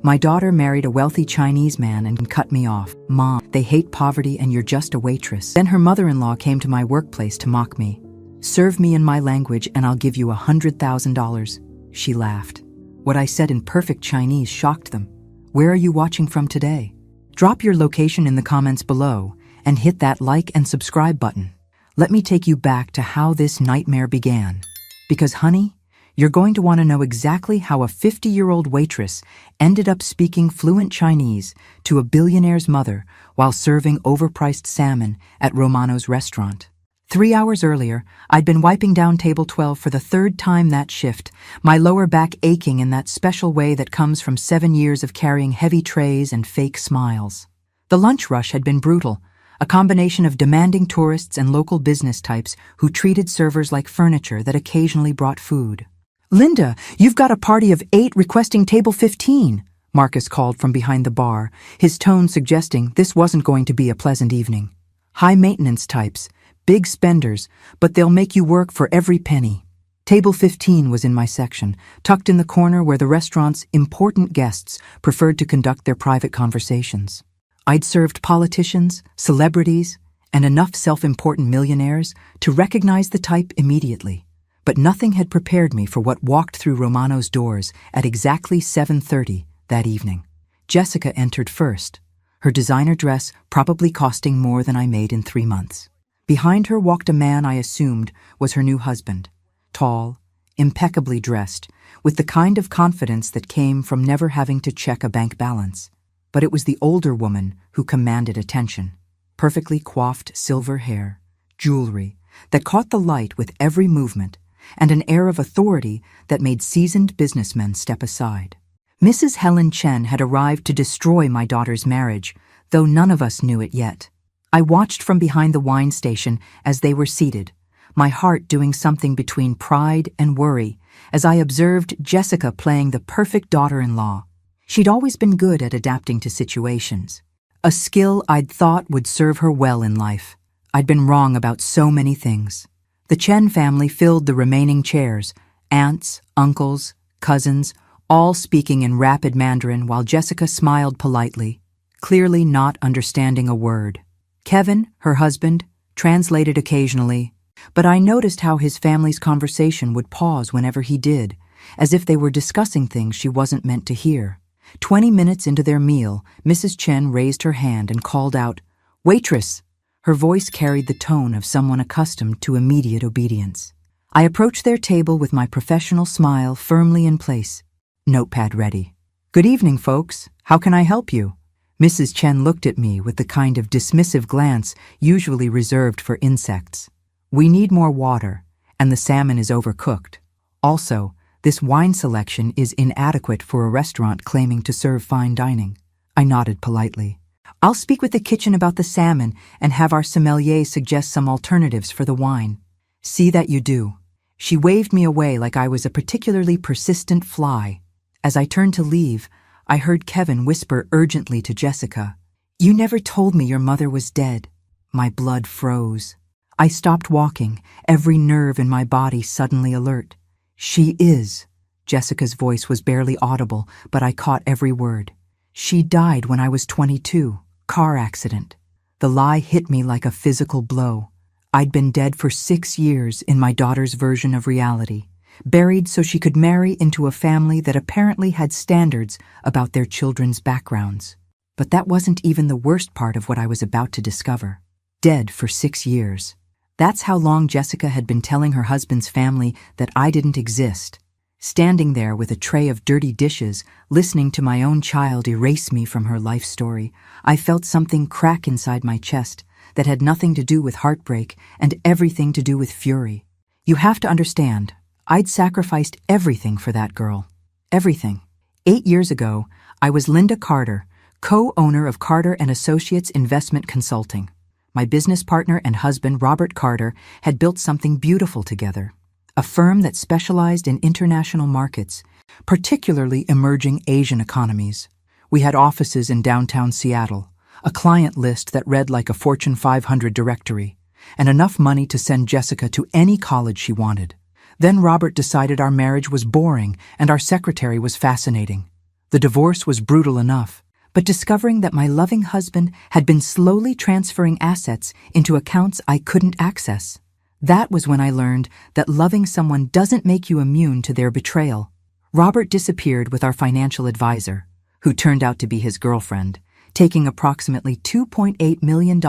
My daughter married a wealthy Chinese man and cut me off. Mom, they hate poverty and you're just a waitress. Then her mother-in-law came to my workplace to mock me. Serve me in my language and I'll give you $100,000. She laughed. What I said in perfect Chinese shocked them. Where are you watching from today? Drop your location in the comments below and hit that like and subscribe button. Let me take you back to how this nightmare began. Because honey, you're going to want to know exactly how a 50-year-old waitress ended up speaking fluent Chinese to a billionaire's mother while serving overpriced salmon at Romano's restaurant. 3 hours earlier, I'd been wiping down table 12 for the third time that shift, my lower back aching in that special way that comes from 7 years of carrying heavy trays and fake smiles. The lunch rush had been brutal, a combination of demanding tourists and local business types who treated servers like furniture that occasionally brought food. "Linda, you've got a party of 8 requesting table 15, Marcus called from behind the bar, his tone suggesting this wasn't going to be a pleasant evening. High-maintenance types, big spenders, but they'll make you work for every penny. Table 15 was in my section, tucked in the corner where the restaurant's important guests preferred to conduct their private conversations. I'd served politicians, celebrities, and enough self-important millionaires to recognize the type immediately. But nothing had prepared me for what walked through Romano's doors at exactly 7:30 that evening. Jessica entered first, her designer dress probably costing more than I made in 3 months. Behind her walked a man I assumed was her new husband, tall, impeccably dressed, with the kind of confidence that came from never having to check a bank balance. But it was the older woman who commanded attention. Perfectly coiffed silver hair, jewelry that caught the light with every movement, and an air of authority that made seasoned businessmen step aside. Mrs. Helen Chen had arrived to destroy my daughter's marriage, though none of us knew it yet. I watched from behind the wine station as they were seated, my heart doing something between pride and worry as I observed Jessica playing the perfect daughter-in-law. She'd always been good at adapting to situations, a skill I'd thought would serve her well in life. I'd been wrong about so many things. The Chen family filled the remaining chairs, aunts, uncles, cousins, all speaking in rapid Mandarin while Jessica smiled politely, clearly not understanding a word. Kevin, her husband, translated occasionally, but I noticed how his family's conversation would pause whenever he did, as if they were discussing things she wasn't meant to hear. 20 minutes into their meal, Mrs. Chen raised her hand and called out, "Waitress!" Her voice carried the tone of someone accustomed to immediate obedience. I approached their table with my professional smile firmly in place, notepad ready. "Good evening, folks. How can I help you?" Mrs. Chen looked at me with the kind of dismissive glance usually reserved for insects. "We need more water, and the salmon is overcooked. Also, this wine selection is inadequate for a restaurant claiming to serve fine dining." I nodded politely. "I'll speak with the kitchen about the salmon and have our sommelier suggest some alternatives for the wine." "See that you do." She waved me away like I was a particularly persistent fly. As I turned to leave, I heard Kevin whisper urgently to Jessica, "You never told me your mother was dead." My blood froze. I stopped walking, every nerve in my body suddenly alert. "She is." Jessica's voice was barely audible, but I caught every word. "She died when I was 22. Car accident." The lie hit me like a physical blow. I'd been dead for 6 years in my daughter's version of reality, buried so she could marry into a family that apparently had standards about their children's backgrounds. But that wasn't even the worst part of what I was about to discover. Dead for 6 years. That's how long Jessica had been telling her husband's family that I didn't exist. Standing there with a tray of dirty dishes, listening to my own child erase me from her life story, I felt something crack inside my chest that had nothing to do with heartbreak and everything to do with fury. You have to understand, I'd sacrificed everything for that girl. Everything. 8 years ago, I was Linda Carter, co-owner of Carter & Associates Investment Consulting. My business partner and husband, Robert Carter, had built something beautiful together. A firm that specialized in international markets, particularly emerging Asian economies. We had offices in downtown Seattle, a client list that read like a Fortune 500 directory, and enough money to send Jessica to any college she wanted. Then Robert decided our marriage was boring and our secretary was fascinating. The divorce was brutal enough, but discovering that my loving husband had been slowly transferring assets into accounts I couldn't access, that was when I learned that loving someone doesn't make you immune to their betrayal. Robert disappeared with our financial advisor, who turned out to be his girlfriend, taking approximately $2.8 million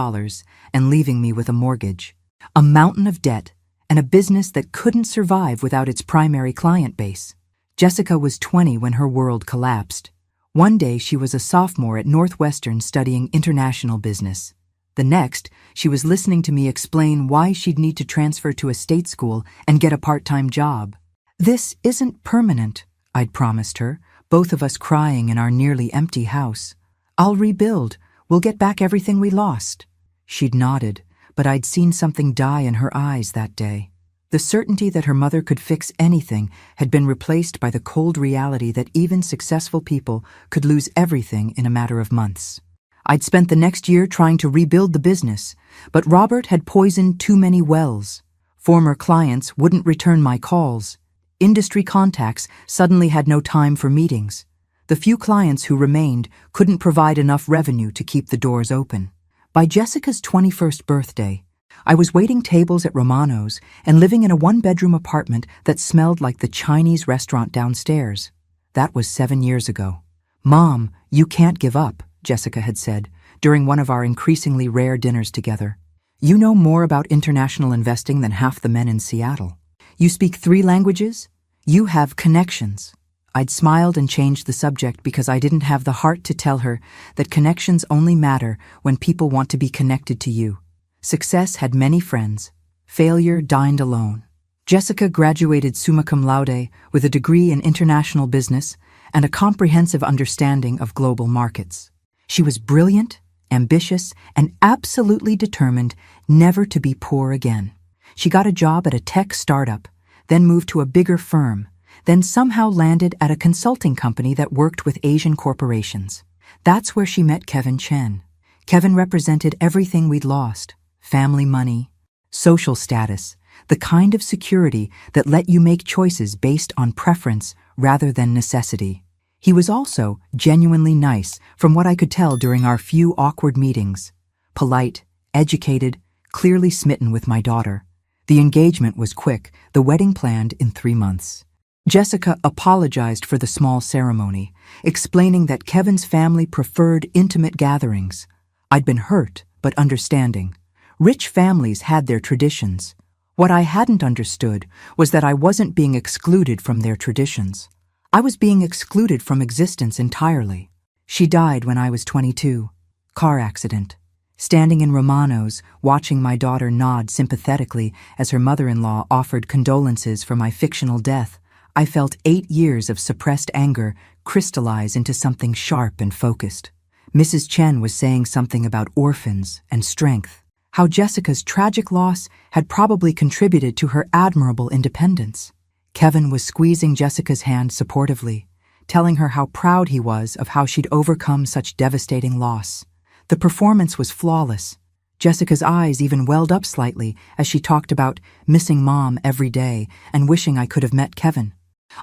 and leaving me with a mortgage, a mountain of debt, and a business that couldn't survive without its primary client base. Jessica was 20 when her world collapsed. One day she was a sophomore at Northwestern studying international business. The next, she was listening to me explain why she'd need to transfer to a state school and get a part-time job. "This isn't permanent," I'd promised her, both of us crying in our nearly empty house. "I'll rebuild. We'll get back everything we lost." She'd nodded, but I'd seen something die in her eyes that day. The certainty that her mother could fix anything had been replaced by the cold reality that even successful people could lose everything in a matter of months. I'd spent the next year trying to rebuild the business, but Robert had poisoned too many wells. Former clients wouldn't return my calls. Industry contacts suddenly had no time for meetings. The few clients who remained couldn't provide enough revenue to keep the doors open. By Jessica's 21st birthday, I was waiting tables at Romano's and living in a one-bedroom apartment that smelled like the Chinese restaurant downstairs. That was 7 years ago. "Mom, you can't give up," Jessica had said during one of our increasingly rare dinners together. "You know more about international investing than half the men in Seattle. You speak 3 languages. You have connections." I'd smiled and changed the subject because I didn't have the heart to tell her that connections only matter when people want to be connected to you. Success had many friends. Failure dined alone. Jessica graduated summa cum laude with a degree in international business and a comprehensive understanding of global markets. She was brilliant, ambitious, and absolutely determined never to be poor again. She got a job at a tech startup, then moved to a bigger firm, then somehow landed at a consulting company that worked with Asian corporations. That's where she met Kevin Chen. Kevin represented everything we'd lost: family money, social status, the kind of security that let you make choices based on preference rather than necessity. He was also genuinely nice, from what I could tell during our few awkward meetings. Polite, educated, clearly smitten with my daughter. The engagement was quick, the wedding planned in 3 months. Jessica apologized for the small ceremony, explaining that Kevin's family preferred intimate gatherings. I'd been hurt, but understanding. Rich families had their traditions. What I hadn't understood was that I wasn't being excluded from their traditions. I was being excluded from existence entirely. She died when I was 22. Car accident. Standing in Romano's, watching my daughter nod sympathetically as her mother-in-law offered condolences for my fictional death, I felt 8 years of suppressed anger crystallize into something sharp and focused. Mrs. Chen was saying something about orphans and strength, how Jessica's tragic loss had probably contributed to her admirable independence. Kevin was squeezing Jessica's hand supportively, telling her how proud he was of how she'd overcome such devastating loss. The performance was flawless. Jessica's eyes even welled up slightly as she talked about missing Mom every day and wishing I could have met Kevin.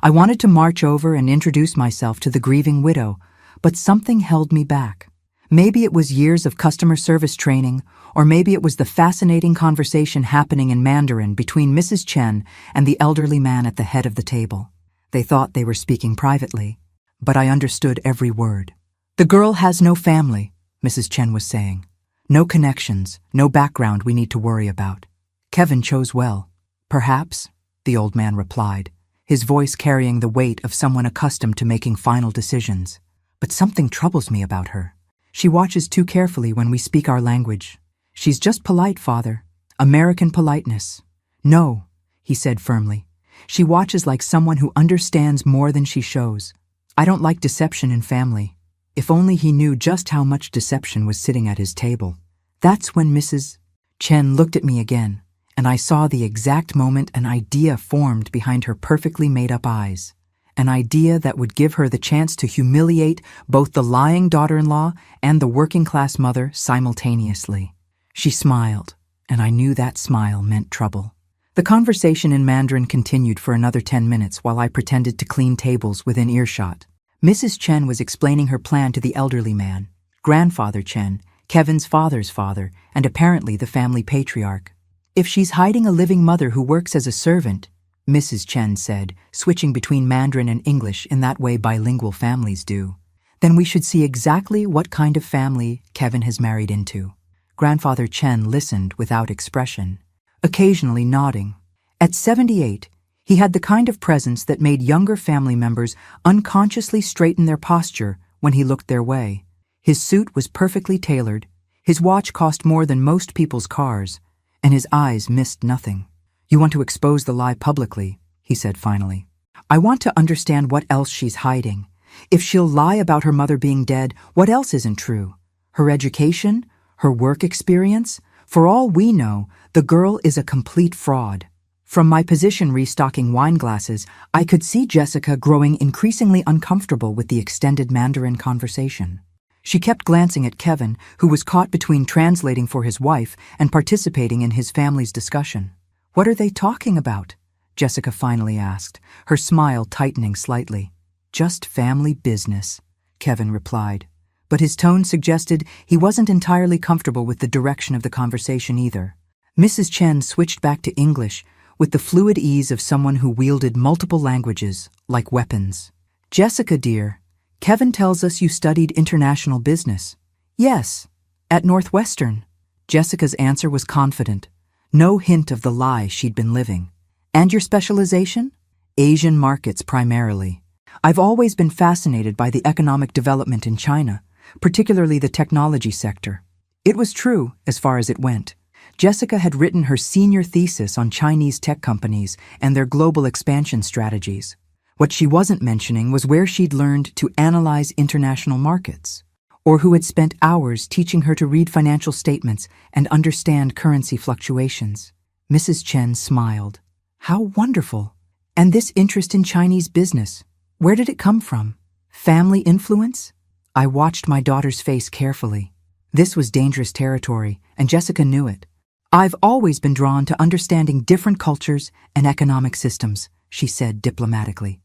I wanted to march over and introduce myself to the grieving widow, but something held me back. Maybe it was years of customer service training, or maybe it was the fascinating conversation happening in Mandarin between Mrs. Chen and the elderly man at the head of the table. They thought they were speaking privately, but I understood every word. "The girl has no family," Mrs. Chen was saying. "No connections, no background we need to worry about. Kevin chose well." "Perhaps," the old man replied, his voice carrying the weight of someone accustomed to making final decisions. "But something troubles me about her. She watches too carefully when we speak our language. She's just polite, Father. American politeness." "No," he said firmly. "She watches like someone who understands more than she shows. I don't like deception in family." If only he knew just how much deception was sitting at his table. That's when Mrs. Chen looked at me again, and I saw the exact moment an idea formed behind her perfectly made-up eyes. An idea that would give her the chance to humiliate both the lying daughter-in-law and the working-class mother simultaneously. She smiled, and I knew that smile meant trouble. The conversation in Mandarin continued for another 10 minutes while I pretended to clean tables within earshot. Mrs. Chen was explaining her plan to the elderly man, Grandfather Chen, Kevin's father's father, and apparently the family patriarch. If she's hiding a living mother who works as a servant, Mrs. Chen said, switching between Mandarin and English in that way bilingual families do, then we should see exactly what kind of family Kevin has married into. Grandfather Chen listened without expression, occasionally nodding. At 78, he had the kind of presence that made younger family members unconsciously straighten their posture when he looked their way. His suit was perfectly tailored, his watch cost more than most people's cars, and his eyes missed nothing. "You want to expose the lie publicly," he said finally. "I want to understand what else she's hiding. If she'll lie about her mother being dead, what else isn't true? Her education? Her work experience? For all we know, the girl is a complete fraud." From my position restocking wine glasses, I could see Jessica growing increasingly uncomfortable with the extended Mandarin conversation. She kept glancing at Kevin, who was caught between translating for his wife and participating in his family's discussion. "What are they talking about?" Jessica finally asked, her smile tightening slightly. "Just family business," Kevin replied. But his tone suggested he wasn't entirely comfortable with the direction of the conversation either. Mrs. Chen switched back to English with the fluid ease of someone who wielded multiple languages, like weapons. "Jessica, dear, Kevin tells us you studied international business." "Yes, at Northwestern." Jessica's answer was confident, no hint of the lie she'd been living. "And your specialization?" "Asian markets primarily. I've always been fascinated by the economic development in China, particularly the technology sector." It was true as far as it went. Jessica had written her senior thesis on Chinese tech companies and their global expansion strategies. What she wasn't mentioning was where she'd learned to analyze international markets, or who had spent hours teaching her to read financial statements and understand currency fluctuations. Mrs. Chen smiled. "How wonderful! And this interest in Chinese business, where did it come from? Family influence?" I watched my daughter's face carefully. This was dangerous territory, and Jessica knew it. "I've always been drawn to understanding different cultures and economic systems," she said diplomatically.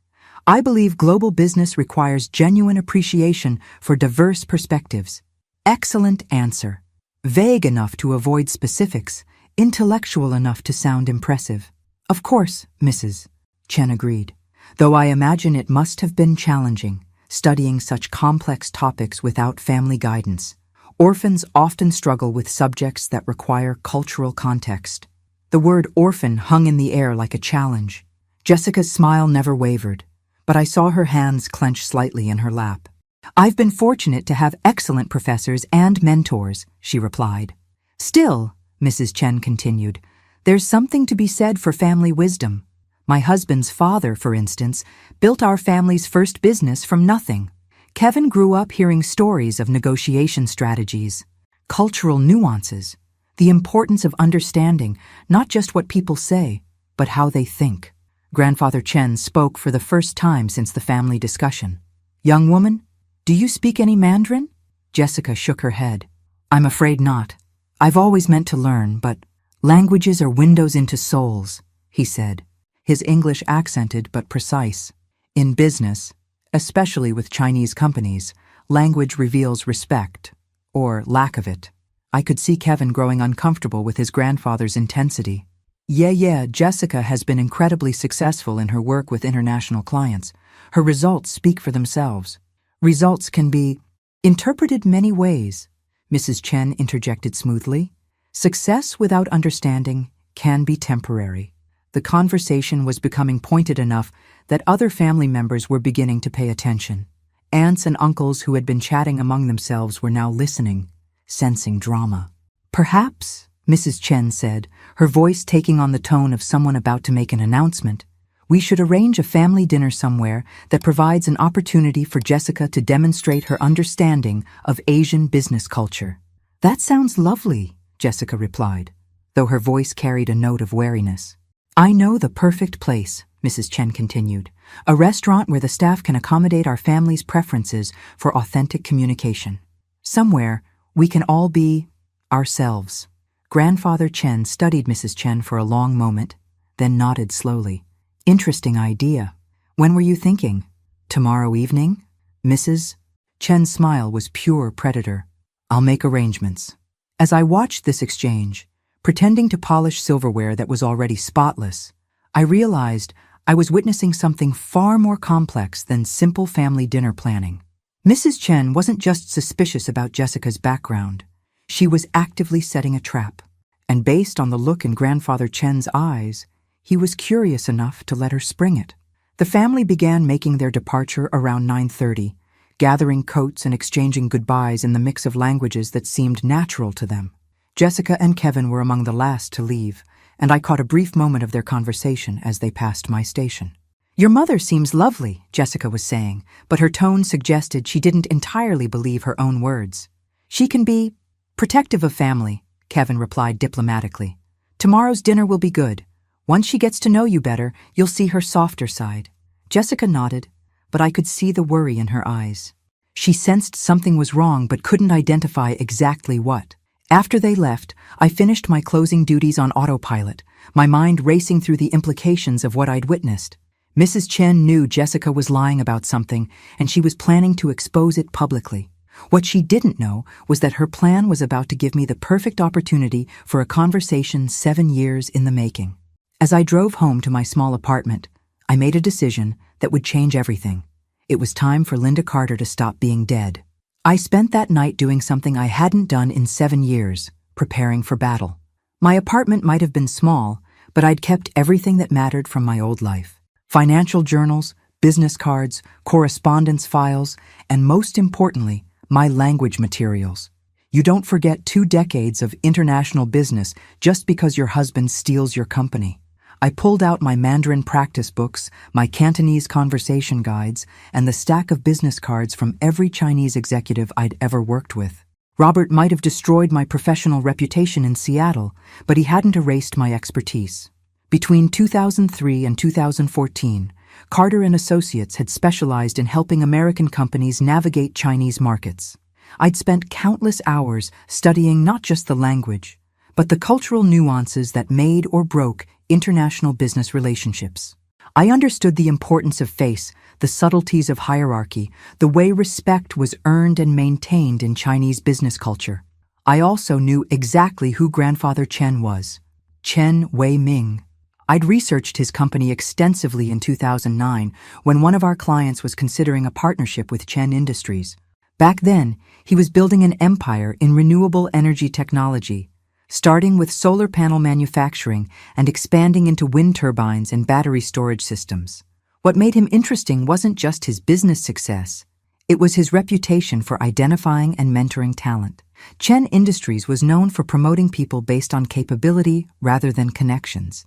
"I believe global business requires genuine appreciation for diverse perspectives." Excellent answer. Vague enough to avoid specifics, intellectual enough to sound impressive. "Of course, Mrs. Chen agreed, though I imagine it must have been challenging, studying such complex topics without family guidance. Orphans often struggle with subjects that require cultural context." The word orphan hung in the air like a challenge. Jessica's smile never wavered, but I saw her hands clench slightly in her lap. "I've been fortunate to have excellent professors and mentors," she replied. "Still," Mrs. Chen continued, "there's something to be said for family wisdom. My husband's father, for instance, built our family's first business from nothing. Kevin grew up hearing stories of negotiation strategies, cultural nuances, the importance of understanding not just what people say, but how they think." Grandfather Chen spoke for the first time since the family discussion. "Young woman, do you speak any Mandarin?" Jessica shook her head. "I'm afraid not. I've always meant to learn, but languages are windows into souls," he said, his English accented but precise. "In business, especially with Chinese companies, language reveals respect, or lack of it." I could see Kevin growing uncomfortable with his grandfather's intensity. Yeah, Jessica has been incredibly successful in her work with international clients. Her results speak for themselves. Results can be interpreted many ways, Mrs. Chen interjected smoothly. Success without understanding can be temporary. The conversation was becoming pointed enough that other family members were beginning to pay attention. Aunts and uncles who had been chatting among themselves were now listening, sensing drama. "Perhaps," Mrs. Chen said, her voice taking on the tone of someone about to make an announcement, "we should arrange a family dinner somewhere that provides an opportunity for Jessica to demonstrate her understanding of Asian business culture." "That sounds lovely," Jessica replied, though her voice carried a note of wariness. "I know the perfect place," Mrs. Chen continued, "a restaurant where the staff can accommodate our family's preferences for authentic communication. Somewhere we can all be ourselves." Grandfather Chen studied Mrs. Chen for a long moment, then nodded slowly. "Interesting idea. When were you thinking? Tomorrow evening?" Mrs. Chen's smile was pure predator. I'll make arrangements. As I watched this exchange, pretending to polish silverware that was already spotless, I realized I was witnessing something far more complex than simple family dinner planning. Mrs. Chen wasn't just suspicious about Jessica's background. She was actively setting a trap. And based on the look in Grandfather Chen's eyes, he was curious enough to let her spring it. The family began making their departure around 9:30, gathering coats and exchanging goodbyes in the mix of languages that seemed natural to them. Jessica and Kevin were among the last to leave, and I caught a brief moment of their conversation as they passed my station. Your mother seems lovely, Jessica was saying, but her tone suggested she didn't entirely believe her own words. She can be protective of family, Kevin replied diplomatically. Tomorrow's dinner will be good. Once she gets to know you better, you'll see her softer side. Jessica nodded, but I could see the worry in her eyes. She sensed something was wrong but couldn't identify exactly what. After they left, I finished my closing duties on autopilot, my mind racing through the implications of what I'd witnessed. Mrs. Chen knew Jessica was lying about something, and she was planning to expose it publicly. What she didn't know was that her plan was about to give me the perfect opportunity for a conversation 7 years in the making. As I drove home to my small apartment, I made a decision that would change everything. It was time for Linda Carter to stop being dead. I spent that night doing something I hadn't done in 7 years, preparing for battle. My apartment might have been small, but I'd kept everything that mattered from my old life. Financial journals, business cards, correspondence files, and most importantly, my language materials. You don't forget 2 decades of international business just because your husband steals your company. I pulled out my Mandarin practice books, my Cantonese conversation guides, and the stack of business cards from every Chinese executive I'd ever worked with. Robert might have destroyed my professional reputation in Seattle, but he hadn't erased my expertise. Between 2003 and 2014, Carter and Associates had specialized in helping American companies navigate Chinese markets. I'd spent countless hours studying not just the language, but the cultural nuances that made or broke international business relationships. I understood the importance of face, the subtleties of hierarchy, the way respect was earned and maintained in Chinese business culture. I also knew exactly who Grandfather Chen was. Chen Wei-ming. I'd researched his company extensively in 2009 when one of our clients was considering a partnership with Chen Industries. Back then, he was building an empire in renewable energy technology, starting with solar panel manufacturing and expanding into wind turbines and battery storage systems. What made him interesting wasn't just his business success, it was his reputation for identifying and mentoring talent. Chen Industries was known for promoting people based on capability rather than connections.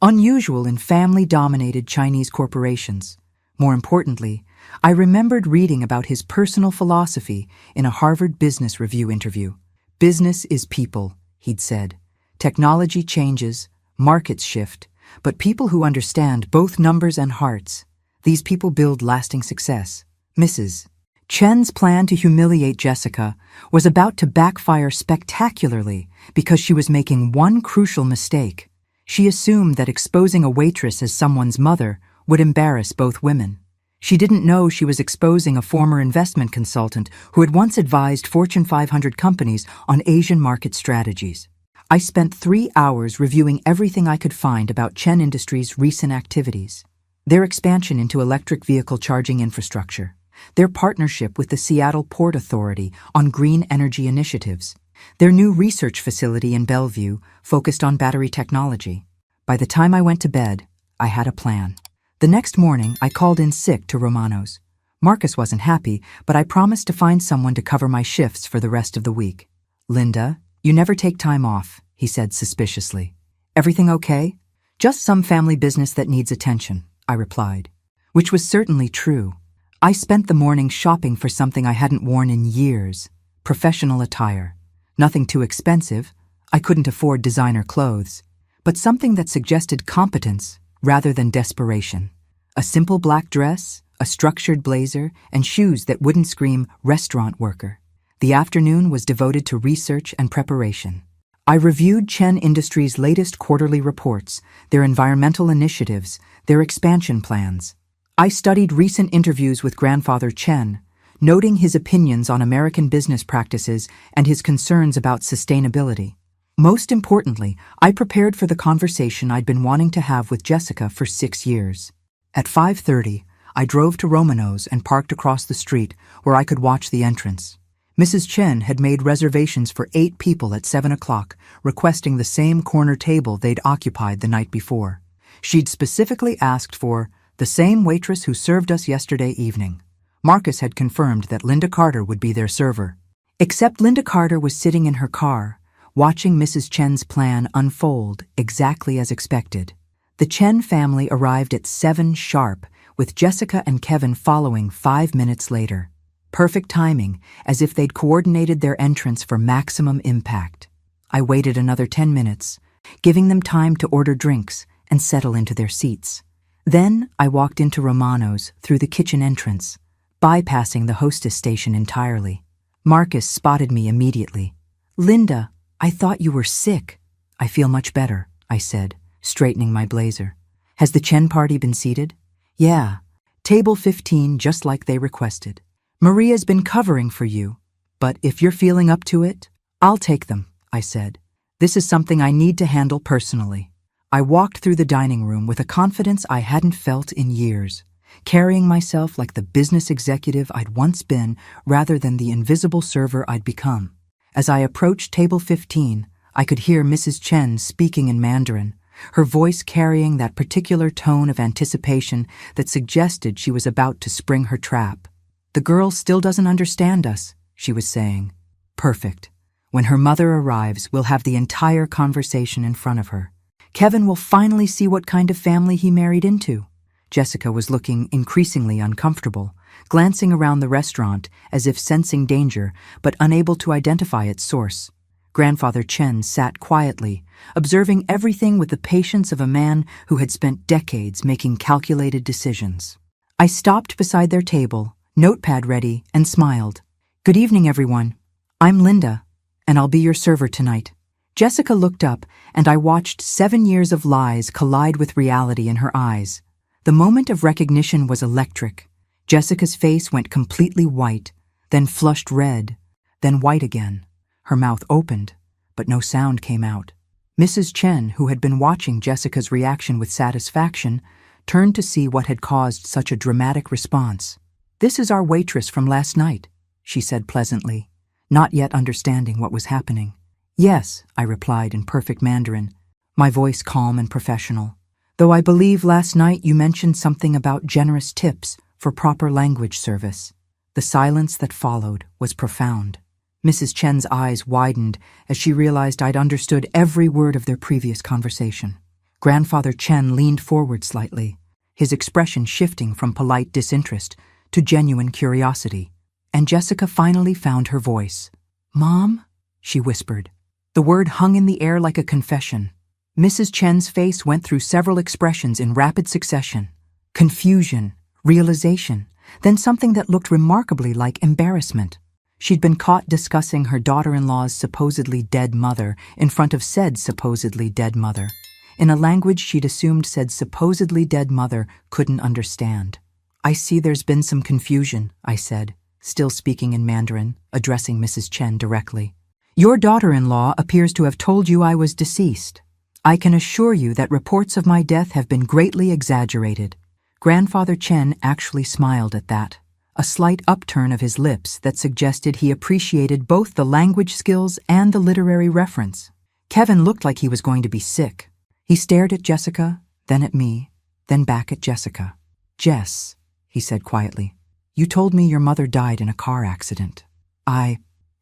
Unusual in family-dominated Chinese corporations. More importantly, I remembered reading about his personal philosophy in a Harvard Business Review interview. Business is people, he'd said. Technology changes, markets shift, but people who understand both numbers and hearts, these people build lasting success. Mrs. Chen's plan to humiliate Jessica was about to backfire spectacularly because she was making one crucial mistake. She assumed that exposing a waitress as someone's mother would embarrass both women. She didn't know she was exposing a former investment consultant who had once advised Fortune 500 companies on Asian market strategies. I spent 3 hours reviewing everything I could find about Chen Industries' recent activities. Their expansion into electric vehicle charging infrastructure, their partnership with the Seattle Port Authority on green energy initiatives, their new research facility in Bellevue focused on battery technology. By the time I went to bed, I had a plan. The next morning, I called in sick to Romano's. Marcus wasn't happy, but I promised to find someone to cover my shifts for the rest of the week. Linda, you never take time off, he said suspiciously. Everything okay? Just some family business that needs attention, I replied. Which was certainly true. I spent the morning shopping for something I hadn't worn in years. Professional attire. Nothing too expensive. I couldn't afford designer clothes. But something that suggested competence rather than desperation. A simple black dress, a structured blazer, and shoes that wouldn't scream restaurant worker. The afternoon was devoted to research and preparation. I reviewed Chen Industries' latest quarterly reports, their environmental initiatives, their expansion plans. I studied recent interviews with Grandfather Chen, noting his opinions on American business practices and his concerns about sustainability. Most importantly, I prepared for the conversation I'd been wanting to have with Jessica for 6 years. At 5:30, I drove to Romano's and parked across the street where I could watch the entrance. Mrs. Chen had made reservations for 8 people at 7 o'clock, requesting the same corner table they'd occupied the night before. She'd specifically asked for the same waitress who served us yesterday evening. Marcus had confirmed that Linda Carter would be their server. Except Linda Carter was sitting in her car, watching Mrs. Chen's plan unfold exactly as expected. The Chen family arrived at 7 sharp, with Jessica and Kevin following 5 minutes later. Perfect timing, as if they'd coordinated their entrance for maximum impact. I waited another 10 minutes, giving them time to order drinks and settle into their seats. Then I walked into Romano's through the kitchen entrance, bypassing the hostess station entirely. Marcus spotted me immediately. "Linda, I thought you were sick." "I feel much better," I said, straightening my blazer. "Has the Chen party been seated?" "Yeah, table 15, just like they requested. Maria's been covering for you, but if you're feeling up to it, I'll take them," I said. "This is something I need to handle personally." I walked through the dining room with a confidence I hadn't felt in years, carrying myself like the business executive I'd once been rather than the invisible server I'd become. As I approached table 15, I could hear Mrs. Chen speaking in Mandarin, her voice carrying that particular tone of anticipation that suggested she was about to spring her trap. "The girl still doesn't understand us," she was saying. "Perfect. When her mother arrives, we'll have the entire conversation in front of her. Kevin will finally see what kind of family he married into." Jessica was looking increasingly uncomfortable, glancing around the restaurant as if sensing danger but unable to identify its source. Grandfather Chen sat quietly, observing everything with the patience of a man who had spent decades making calculated decisions. I stopped beside their table, notepad ready, and smiled. "Good evening, everyone. I'm Linda, and I'll be your server tonight." Jessica looked up, and I watched 7 years of lies collide with reality in her eyes. The moment of recognition was electric. Jessica's face went completely white, then flushed red, then white again. Her mouth opened, but no sound came out. Mrs. Chen, who had been watching Jessica's reaction with satisfaction, turned to see what had caused such a dramatic response. "This is our waitress from last night," she said pleasantly, not yet understanding what was happening. "Yes," I replied in perfect Mandarin, my voice calm and professional. "Though I believe last night you mentioned something about generous tips for proper language service." The silence that followed was profound. Mrs. Chen's eyes widened as she realized I'd understood every word of their previous conversation. Grandfather Chen leaned forward slightly, his expression shifting from polite disinterest to genuine curiosity. And Jessica finally found her voice. "Mom?" she whispered. The word hung in the air like a confession. Mrs. Chen's face went through several expressions in rapid succession. Confusion, realization, then something that looked remarkably like embarrassment. She'd been caught discussing her daughter-in-law's supposedly dead mother in front of said supposedly dead mother, in a language she'd assumed said supposedly dead mother couldn't understand. "I see there's been some confusion," I said, still speaking in Mandarin, addressing Mrs. Chen directly. "Your daughter-in-law appears to have told you I was deceased. I can assure you that reports of my death have been greatly exaggerated." Grandfather Chen actually smiled at that, a slight upturn of his lips that suggested he appreciated both the language skills and the literary reference. Kevin looked like he was going to be sick. He stared at Jessica, then at me, then back at Jessica. "Jess," he said quietly, "you told me your mother died in a car accident."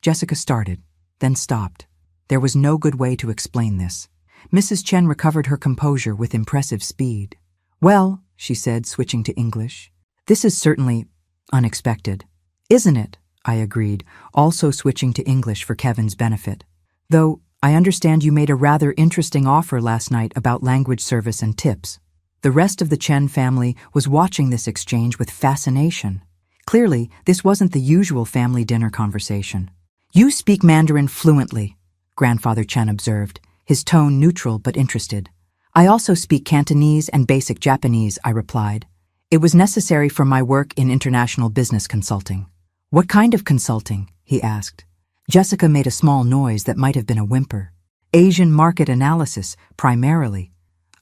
Jessica started, then stopped. There was no good way to explain this. Mrs. Chen recovered her composure with impressive speed. "Well," she said, switching to English, "this is certainly unexpected." "Isn't it?" I agreed, also switching to English for Kevin's benefit. "Though, I understand you made a rather interesting offer last night about language service and tips." The rest of the Chen family was watching this exchange with fascination. Clearly, this wasn't the usual family dinner conversation. "You speak Mandarin fluently," Grandfather Chen observed, his tone neutral but interested. "I also speak Cantonese and basic Japanese," I replied. "It was necessary for my work in international business consulting." What kind of consulting? He asked. Jessica made a small noise that might have been a whimper. Asian market analysis, primarily.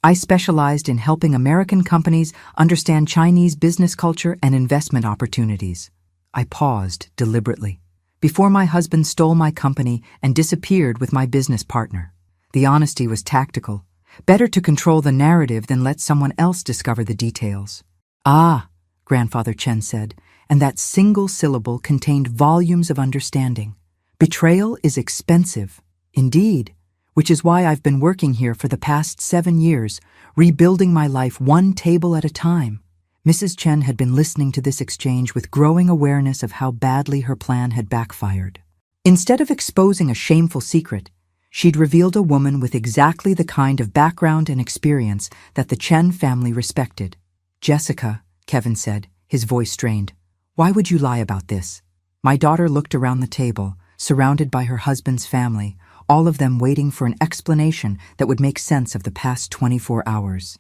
I specialized in helping American companies understand Chinese business culture and investment opportunities. I paused deliberately, before my husband stole my company and disappeared with my business partner. The honesty was tactical. Better to control the narrative than let someone else discover the details. Ah, Grandfather Chen said, and that single syllable contained volumes of understanding. Betrayal is expensive. Indeed, which is why I've been working here for the past 7 years, rebuilding my life one table at a time. Mrs. Chen had been listening to this exchange with growing awareness of how badly her plan had backfired. Instead of exposing a shameful secret, she'd revealed a woman with exactly the kind of background and experience that the Chen family respected. Jessica, Kevin said, his voice strained. Why would you lie about this? My daughter looked around the table, surrounded by her husband's family, all of them waiting for an explanation that would make sense of the past 24 hours.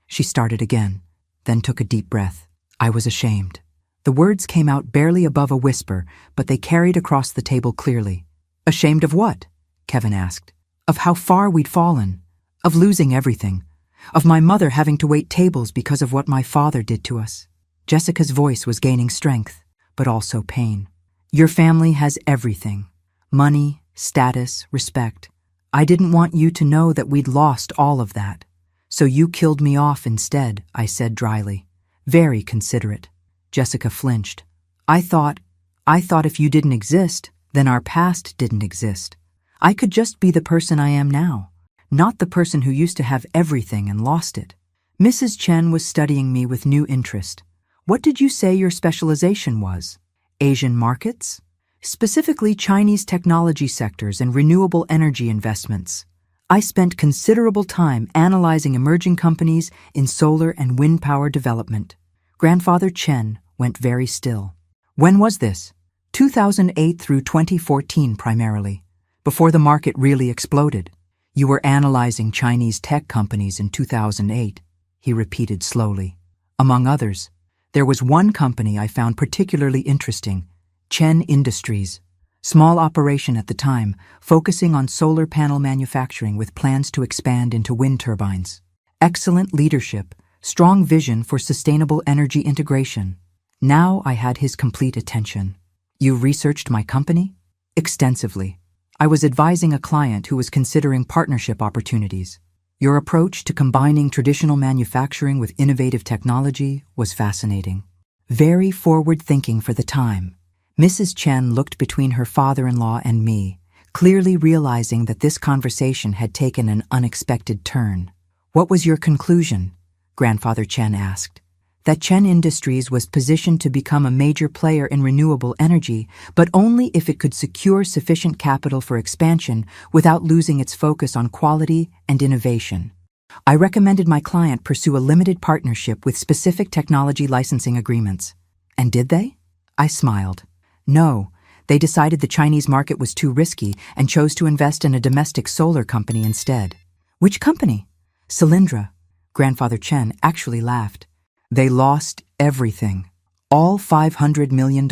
She started again, then took a deep breath. I was ashamed. The words came out barely above a whisper, but they carried across the table clearly. Ashamed of what? Kevin asked. Of how far we'd fallen. Of losing everything. Of my mother having to wait tables because of what my father did to us. Jessica's voice was gaining strength, but also pain. Your family has everything. Money, status, respect. I didn't want you to know that we'd lost all of that. So you killed me off instead, I said dryly. Very considerate. Jessica flinched. I thought if you didn't exist, then our past didn't exist. I could just be the person I am now, not the person who used to have everything and lost it. Mrs. Chen was studying me with new interest. What did you say your specialization was? Asian markets? Specifically Chinese technology sectors and renewable energy investments. I spent considerable time analyzing emerging companies in solar and wind power development. Grandfather Chen went very still. When was this? 2008 through 2014 primarily, before the market really exploded. You were analyzing Chinese tech companies in 2008, he repeated slowly. Among others, there was one company I found particularly interesting, Chen Industries. Small operation at the time, focusing on solar panel manufacturing with plans to expand into wind turbines. Excellent leadership, strong vision for sustainable energy integration. Now I had his complete attention. You researched my company? Extensively. I was advising a client who was considering partnership opportunities. Your approach to combining traditional manufacturing with innovative technology was fascinating. Very forward-thinking for the time. Mrs. Chen looked between her father-in-law and me, clearly realizing that this conversation had taken an unexpected turn. What was your conclusion? Grandfather Chen asked. That Chen Industries was positioned to become a major player in renewable energy, but only if it could secure sufficient capital for expansion without losing its focus on quality and innovation. I recommended my client pursue a limited partnership with specific technology licensing agreements. And did they? I smiled. No, they decided the Chinese market was too risky and chose to invest in a domestic solar company instead. Which company? Solyndra. Grandfather Chen actually laughed. They lost everything. All $500 million,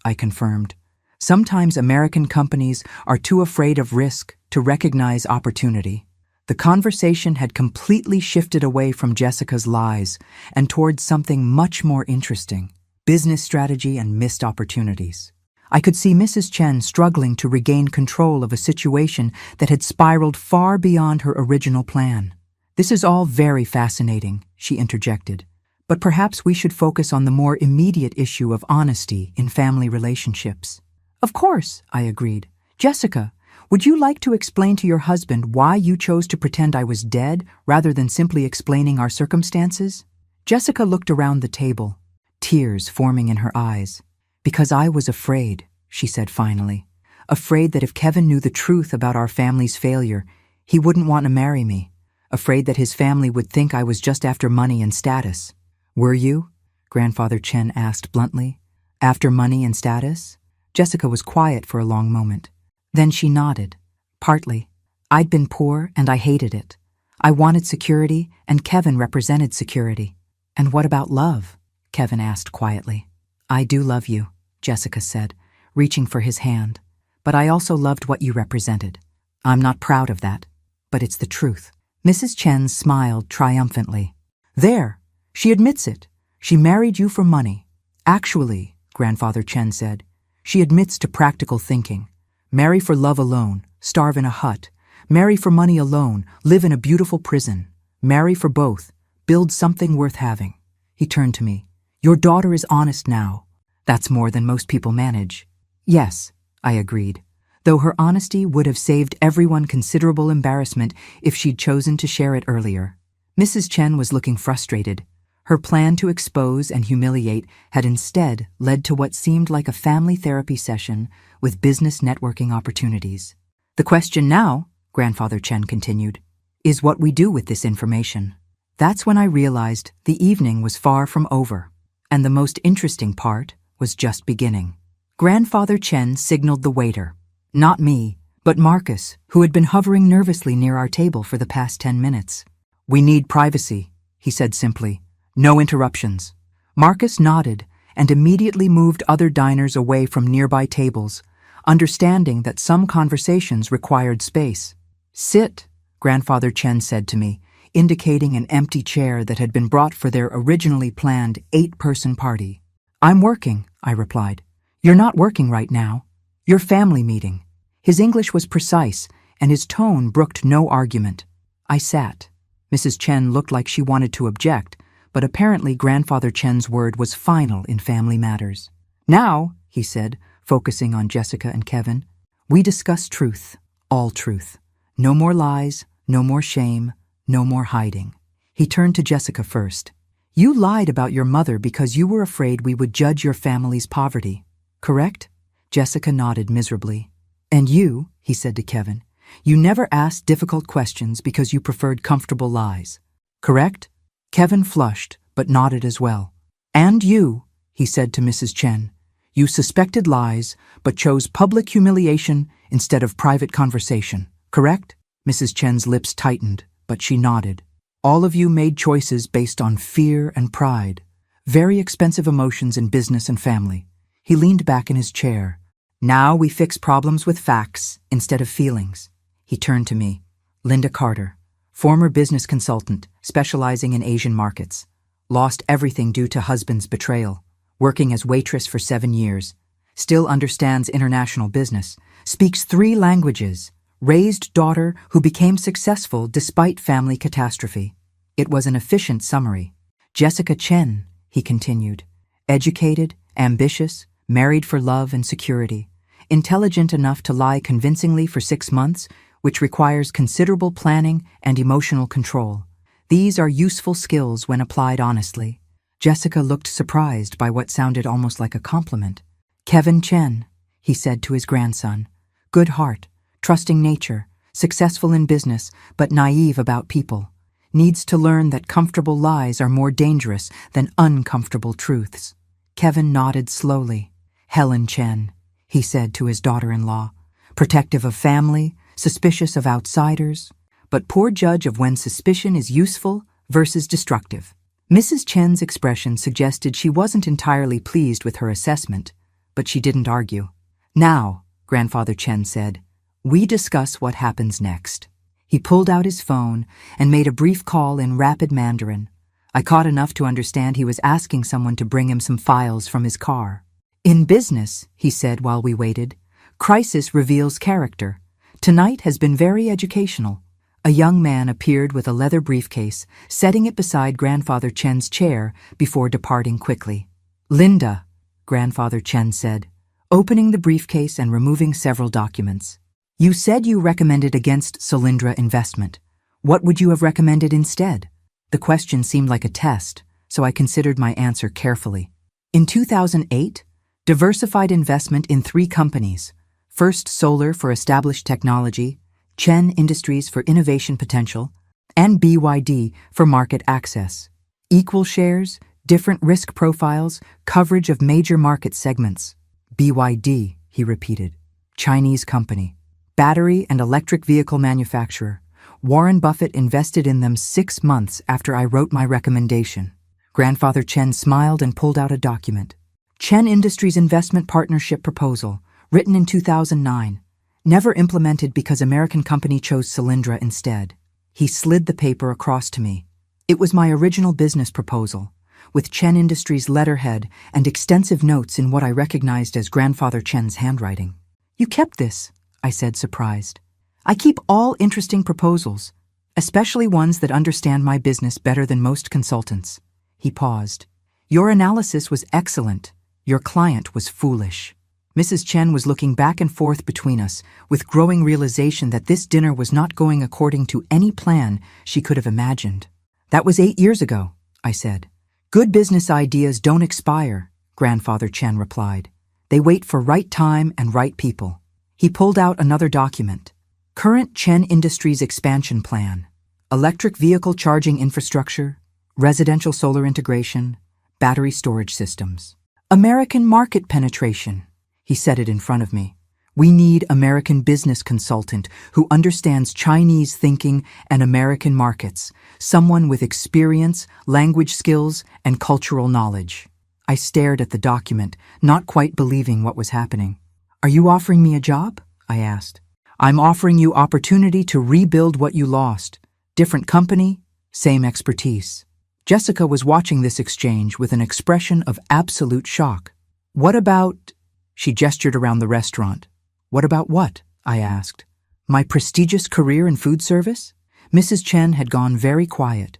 I confirmed. Sometimes American companies are too afraid of risk to recognize opportunity. The conversation had completely shifted away from Jessica's lies and towards something much more interesting, business strategy and missed opportunities. I could see Mrs. Chen struggling to regain control of a situation that had spiraled far beyond her original plan. This is all very fascinating, she interjected. But perhaps we should focus on the more immediate issue of honesty in family relationships. Of course, I agreed. Jessica, would you like to explain to your husband why you chose to pretend I was dead rather than simply explaining our circumstances? Jessica looked around the table, tears forming in her eyes. Because I was afraid, she said finally. Afraid that if Kevin knew the truth about our family's failure, he wouldn't want to marry me. Afraid that his family would think I was just after money and status. Were you? Grandfather Chen asked bluntly. After money and status? Jessica was quiet for a long moment. Then she nodded. Partly. I'd been poor and I hated it. I wanted security and Kevin represented security. And what about love? Kevin asked quietly. I do love you, Jessica said, reaching for his hand. But I also loved what you represented. I'm not proud of that, but it's the truth. Mrs. Chen smiled triumphantly. There, she admits it. She married you for money. Actually, Grandfather Chen said, she admits to practical thinking. Marry for love alone, starve in a hut. Marry for money alone, live in a beautiful prison. Marry for both, build something worth having. He turned to me. Your daughter is honest now. That's more than most people manage. Yes, I agreed, though her honesty would have saved everyone considerable embarrassment if she'd chosen to share it earlier. Mrs. Chen was looking frustrated. Her plan to expose and humiliate had instead led to what seemed like a family therapy session with business networking opportunities. The question now, Grandfather Chen continued, is what we do with this information. That's when I realized the evening was far from over, and the most interesting part was just beginning. Grandfather Chen signaled the waiter. Not me, but Marcus, who had been hovering nervously near our table for the past 10 minutes. We need privacy, he said simply. No interruptions. Marcus nodded and immediately moved other diners away from nearby tables, understanding that some conversations required space. Sit, Grandfather Chen said to me, indicating an empty chair that had been brought for their originally planned 8-person party. I'm working, I replied. You're not working right now. Your family meeting. His English was precise, and his tone brooked no argument. I sat. Mrs. Chen looked like she wanted to object, but apparently Grandfather Chen's word was final in family matters. Now, he said, focusing on Jessica and Kevin, we discuss truth, all truth. No more lies, no more shame, no more hiding. He turned to Jessica first. You lied about your mother because you were afraid we would judge your family's poverty, correct? Jessica nodded miserably. And you, he said to Kevin, you never asked difficult questions because you preferred comfortable lies, correct? Kevin flushed, but nodded as well. And you, he said to Mrs. Chen, you suspected lies, but chose public humiliation instead of private conversation, correct? Mrs. Chen's lips tightened, but she nodded. All of you made choices based on fear and pride, very expensive emotions in business and family. He leaned back in his chair. Now we fix problems with facts instead of feelings. He turned to me. Linda Carter, former business consultant specializing in Asian markets. Lost everything due to husband's betrayal. Working as waitress for 7 years. Still understands international business. Speaks 3 languages. Raised daughter who became successful despite family catastrophe. It was an efficient summary. Jessica Chen, he continued. Educated, ambitious, married for love and security. Intelligent enough to lie convincingly for 6 months, which requires considerable planning and emotional control. These are useful skills when applied honestly. Jessica looked surprised by what sounded almost like a compliment. Kevin Chen, he said to his grandson. Good heart, trusting nature, successful in business, but naive about people. Needs to learn that comfortable lies are more dangerous than uncomfortable truths. Kevin nodded slowly. Helen Chen, he said to his daughter-in-law. Protective of family, suspicious of outsiders, but poor judge of when suspicion is useful versus destructive. Mrs. Chen's expression suggested she wasn't entirely pleased with her assessment, but she didn't argue. Now, Grandfather Chen said, we discuss what happens next. He pulled out his phone and made a brief call in rapid Mandarin. I caught enough to understand he was asking someone to bring him some files from his car. In business, he said while we waited, crisis reveals character. Tonight has been very educational. A young man appeared with a leather briefcase, setting it beside Grandfather Chen's chair before departing quickly. Linda, Grandfather Chen said, opening the briefcase and removing several documents. You said you recommended against Solyndra investment. What would you have recommended instead? The question seemed like a test, so I considered my answer carefully. In 2008, diversified investment in 3 companies. First Solar for established technology, Chen Industries for innovation potential, and BYD for market access. Equal shares, different risk profiles, coverage of major market segments. BYD, he repeated. Chinese company. Battery and electric vehicle manufacturer. Warren Buffett invested in them 6 months after I wrote my recommendation. Grandfather Chen smiled and pulled out a document. Chen Industries Investment Partnership Proposal, written in 2009. Never implemented because American company chose Solyndra instead. He slid the paper across to me. It was my original business proposal, with Chen Industries' letterhead and extensive notes in what I recognized as Grandfather Chen's handwriting. "You kept this," I said, surprised. "I keep all interesting proposals, especially ones that understand my business better than most consultants." He paused. "Your analysis was excellent. Your client was foolish." Mrs. Chen was looking back and forth between us, with growing realization that this dinner was not going according to any plan she could have imagined. "That was 8 years ago," I said. "Good business ideas don't expire," Grandfather Chen replied. "They wait for right time and right people." He pulled out another document. Current Chen Industries expansion plan. Electric vehicle charging infrastructure, residential solar integration, battery storage systems. American market penetration. He said it in front of me. "We need American business consultant who understands Chinese thinking and American markets, someone with experience, language skills, and cultural knowledge." I stared at the document, not quite believing what was happening. "Are you offering me a job?" I asked. "I'm offering you opportunity to rebuild what you lost. Different company, same expertise." Jessica was watching this exchange with an expression of absolute shock. "What about—" She gestured around the restaurant. "What about what?" I asked. "My prestigious career in food service?" Mrs. Chen had gone very quiet,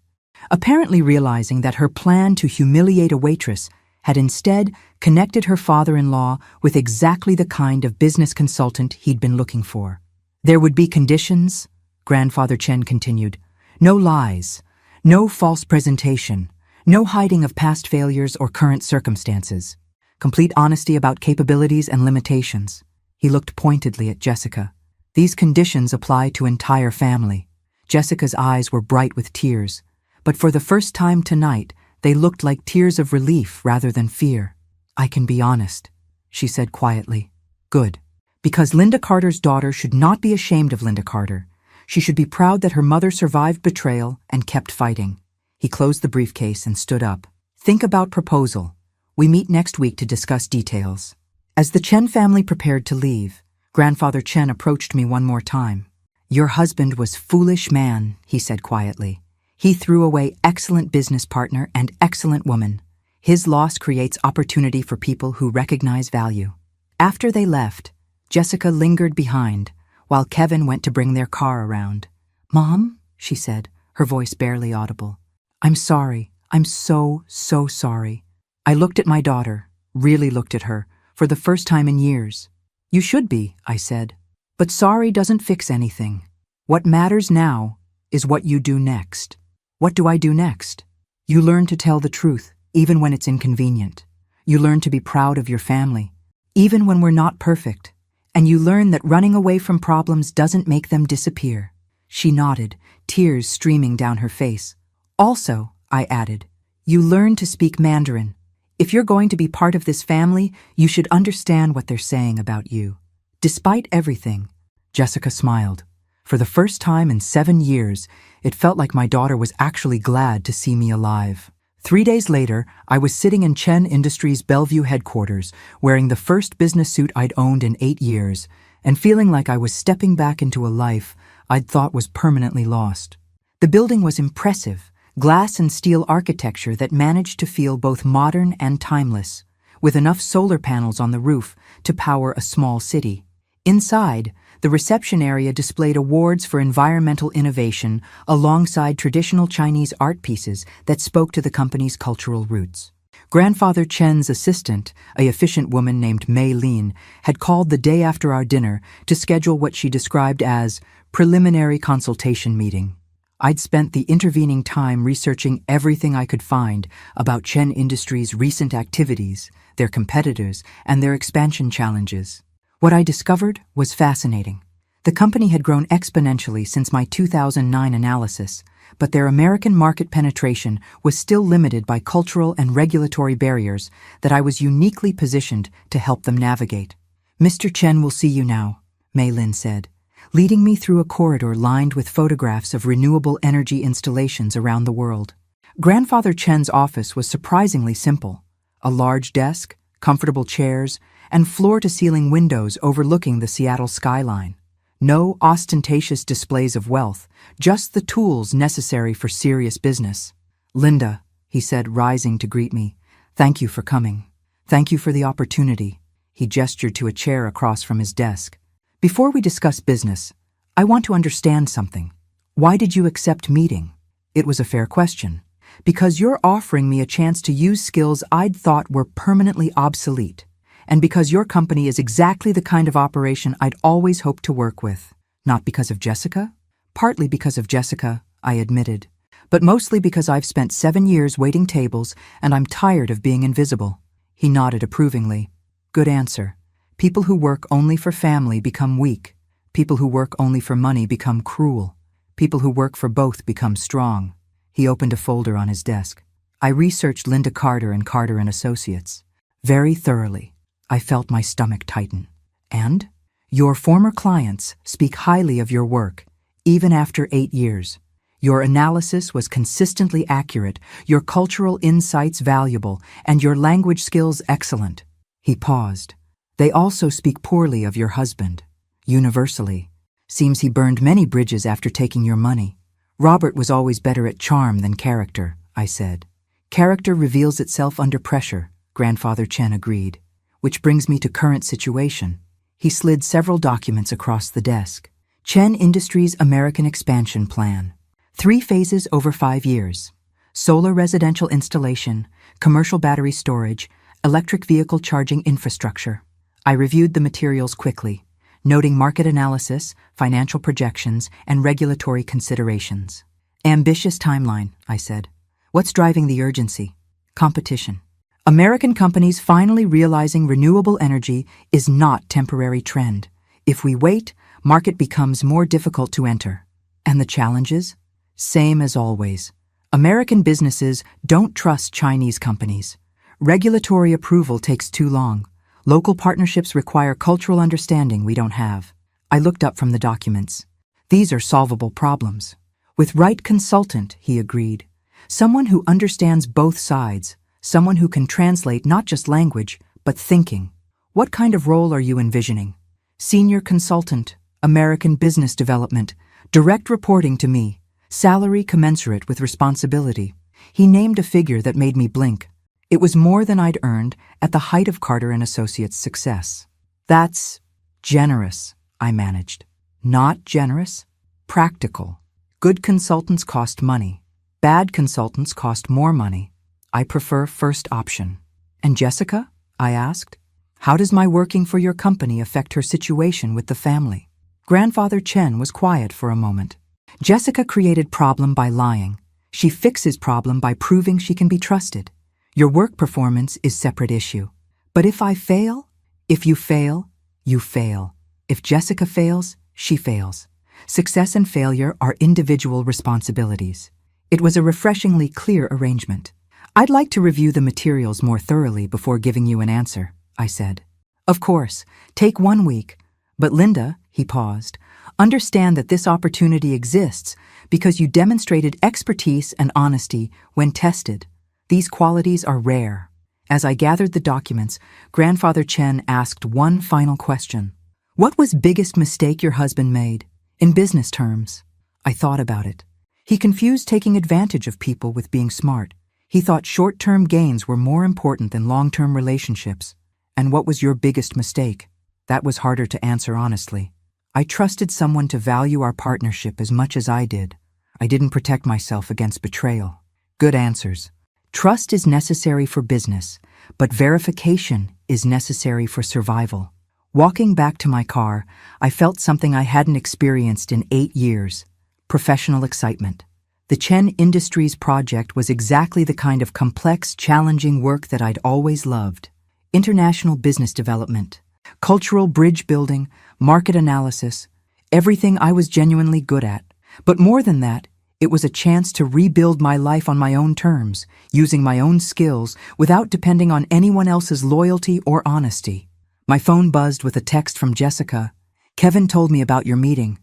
apparently realizing that her plan to humiliate a waitress had instead connected her father-in-law with exactly the kind of business consultant he'd been looking for. "There would be conditions," Grandfather Chen continued. "No lies, no false presentation, no hiding of past failures or current circumstances. Complete honesty about capabilities and limitations." He looked pointedly at Jessica. "These conditions apply to entire family." Jessica's eyes were bright with tears, but for the first time tonight, they looked like tears of relief rather than fear. "I can be honest," she said quietly. "Good. Because Linda Carter's daughter should not be ashamed of Linda Carter. She should be proud that her mother survived betrayal and kept fighting." He closed the briefcase and stood up. "Think about proposal. We meet next week to discuss details." As the Chen family prepared to leave, Grandfather Chen approached me one more time. "Your husband was foolish man," he said quietly. "He threw away excellent business partner and excellent woman. His loss creates opportunity for people who recognize value." After they left, Jessica lingered behind, while Kevin went to bring their car around. "Mom," she said, her voice barely audible. "I'm sorry. I'm so sorry." I looked at my daughter, really looked at her, for the first time in years. "You should be," I said. "But sorry doesn't fix anything. What matters now is what you do next." "What do I do next?" "You learn to tell the truth, even when it's inconvenient. You learn to be proud of your family, even when we're not perfect. And you learn that running away from problems doesn't make them disappear." She nodded, tears streaming down her face. "Also," I added, "you learn to speak Mandarin. If you're going to be part of this family, you should understand what they're saying about you." Despite everything, Jessica smiled. For the first time in 7 years, it felt like my daughter was actually glad to see me alive. 3 days later, I was sitting in Chen Industries' Bellevue headquarters, wearing the first business suit I'd owned in 8 years, and feeling like I was stepping back into a life I'd thought was permanently lost. The building was impressive, glass and steel architecture that managed to feel both modern and timeless, with enough solar panels on the roof to power a small city. Inside, the reception area displayed awards for environmental innovation alongside traditional Chinese art pieces that spoke to the company's cultural roots. Grandfather Chen's assistant, a efficient woman named Mei Lin, had called the day after our dinner to schedule what she described as preliminary consultation meeting. I'd spent the intervening time researching everything I could find about Chen Industries' recent activities, their competitors, and their expansion challenges. What I discovered was fascinating. The company had grown exponentially since my 2009 analysis, but their American market penetration was still limited by cultural and regulatory barriers that I was uniquely positioned to help them navigate. "Mr. Chen will see you now," Mei Lin said, leading me through a corridor lined with photographs of renewable energy installations around the world. Grandfather Chen's office was surprisingly simple: a large desk, comfortable chairs, and floor-to-ceiling windows overlooking the Seattle skyline. No ostentatious displays of wealth, just the tools necessary for serious business. "Linda," he said, rising to greet me, "thank you for coming. Thank you for the opportunity." He gestured to a chair across from his desk. "Before we discuss business, I want to understand something. Why did you accept meeting?" It was a fair question. "Because you're offering me a chance to use skills I'd thought were permanently obsolete, and because your company is exactly the kind of operation I'd always hoped to work with." "Not because of Jessica?" "Partly because of Jessica," I admitted, "but mostly because I've spent 7 years waiting tables and I'm tired of being invisible." He nodded approvingly. "Good answer. People who work only for family become weak. People who work only for money become cruel. People who work for both become strong." He opened a folder on his desk. "I researched Linda Carter and Carter and Associates. Very thoroughly." I felt my stomach tighten. "And? Your former clients speak highly of your work, even after 8 years. Your analysis was consistently accurate, your cultural insights valuable, and your language skills excellent." He paused. "They also speak poorly of your husband. Universally. Seems he burned many bridges after taking your money." "Robert was always better at charm than character," I said. "Character reveals itself under pressure," Grandfather Chen agreed. "Which brings me to current situation." He slid several documents across the desk. "Chen Industries' American Expansion Plan. 3 phases over 5 years. Solar residential installation, commercial battery storage, electric vehicle charging infrastructure." I reviewed the materials quickly, noting market analysis, financial projections, and regulatory considerations. "Ambitious timeline," I said. "What's driving the urgency?" "Competition. American companies finally realizing renewable energy is not temporary trend. If we wait, market becomes more difficult to enter." "And the challenges?" "Same as always. American businesses don't trust Chinese companies. Regulatory approval takes too long. Local partnerships require cultural understanding we don't have." I looked up from the documents. "These are solvable problems. With right consultant," he agreed. "Someone who understands both sides, someone who can translate not just language, but thinking." "What kind of role are you envisioning?" "Senior consultant, American business development, direct reporting to me, salary commensurate with responsibility." He named a figure that made me blink. It was more than I'd earned at the height of Carter and Associates' success. "That's generous," I managed. "Not generous. Practical. Good consultants cost money. Bad consultants cost more money. I prefer first option." "And Jessica?" I asked. "How does my working for your company affect her situation with the family?" Grandfather Chen was quiet for a moment. "Jessica created problem by lying. She fixes problem by proving she can be trusted. Your work performance is separate issue. But if I fail, if you fail, you fail. If Jessica fails, she fails. Success and failure are individual responsibilities." It was a refreshingly clear arrangement. "I'd like to review the materials more thoroughly before giving you an answer," I said. "Of course, take 1 week. But Linda," he paused, "understand that this opportunity exists because you demonstrated expertise and honesty when tested. These qualities are rare." As I gathered the documents, Grandfather Chen asked one final question. "What was biggest mistake your husband made, in business terms?" I thought about it. He confused taking advantage of people with being smart. He thought short-term gains were more important than long-term relationships. "And what was your biggest mistake?" That was harder to answer honestly. I trusted someone to value our partnership as much as I did. I didn't protect myself against betrayal. Good answers. Trust is necessary for business, but verification is necessary for survival. Walking back to my car, I felt something I hadn't experienced in 8 years: professional excitement. The Chen Industries project was exactly the kind of complex, challenging work that I'd always loved. International business development, cultural bridge building, market analysis, everything I was genuinely good at. But more than that, it was a chance to rebuild my life on my own terms, using my own skills without depending on anyone else's loyalty or honesty. My phone buzzed with a text from Jessica. "Kevin told me about your meeting.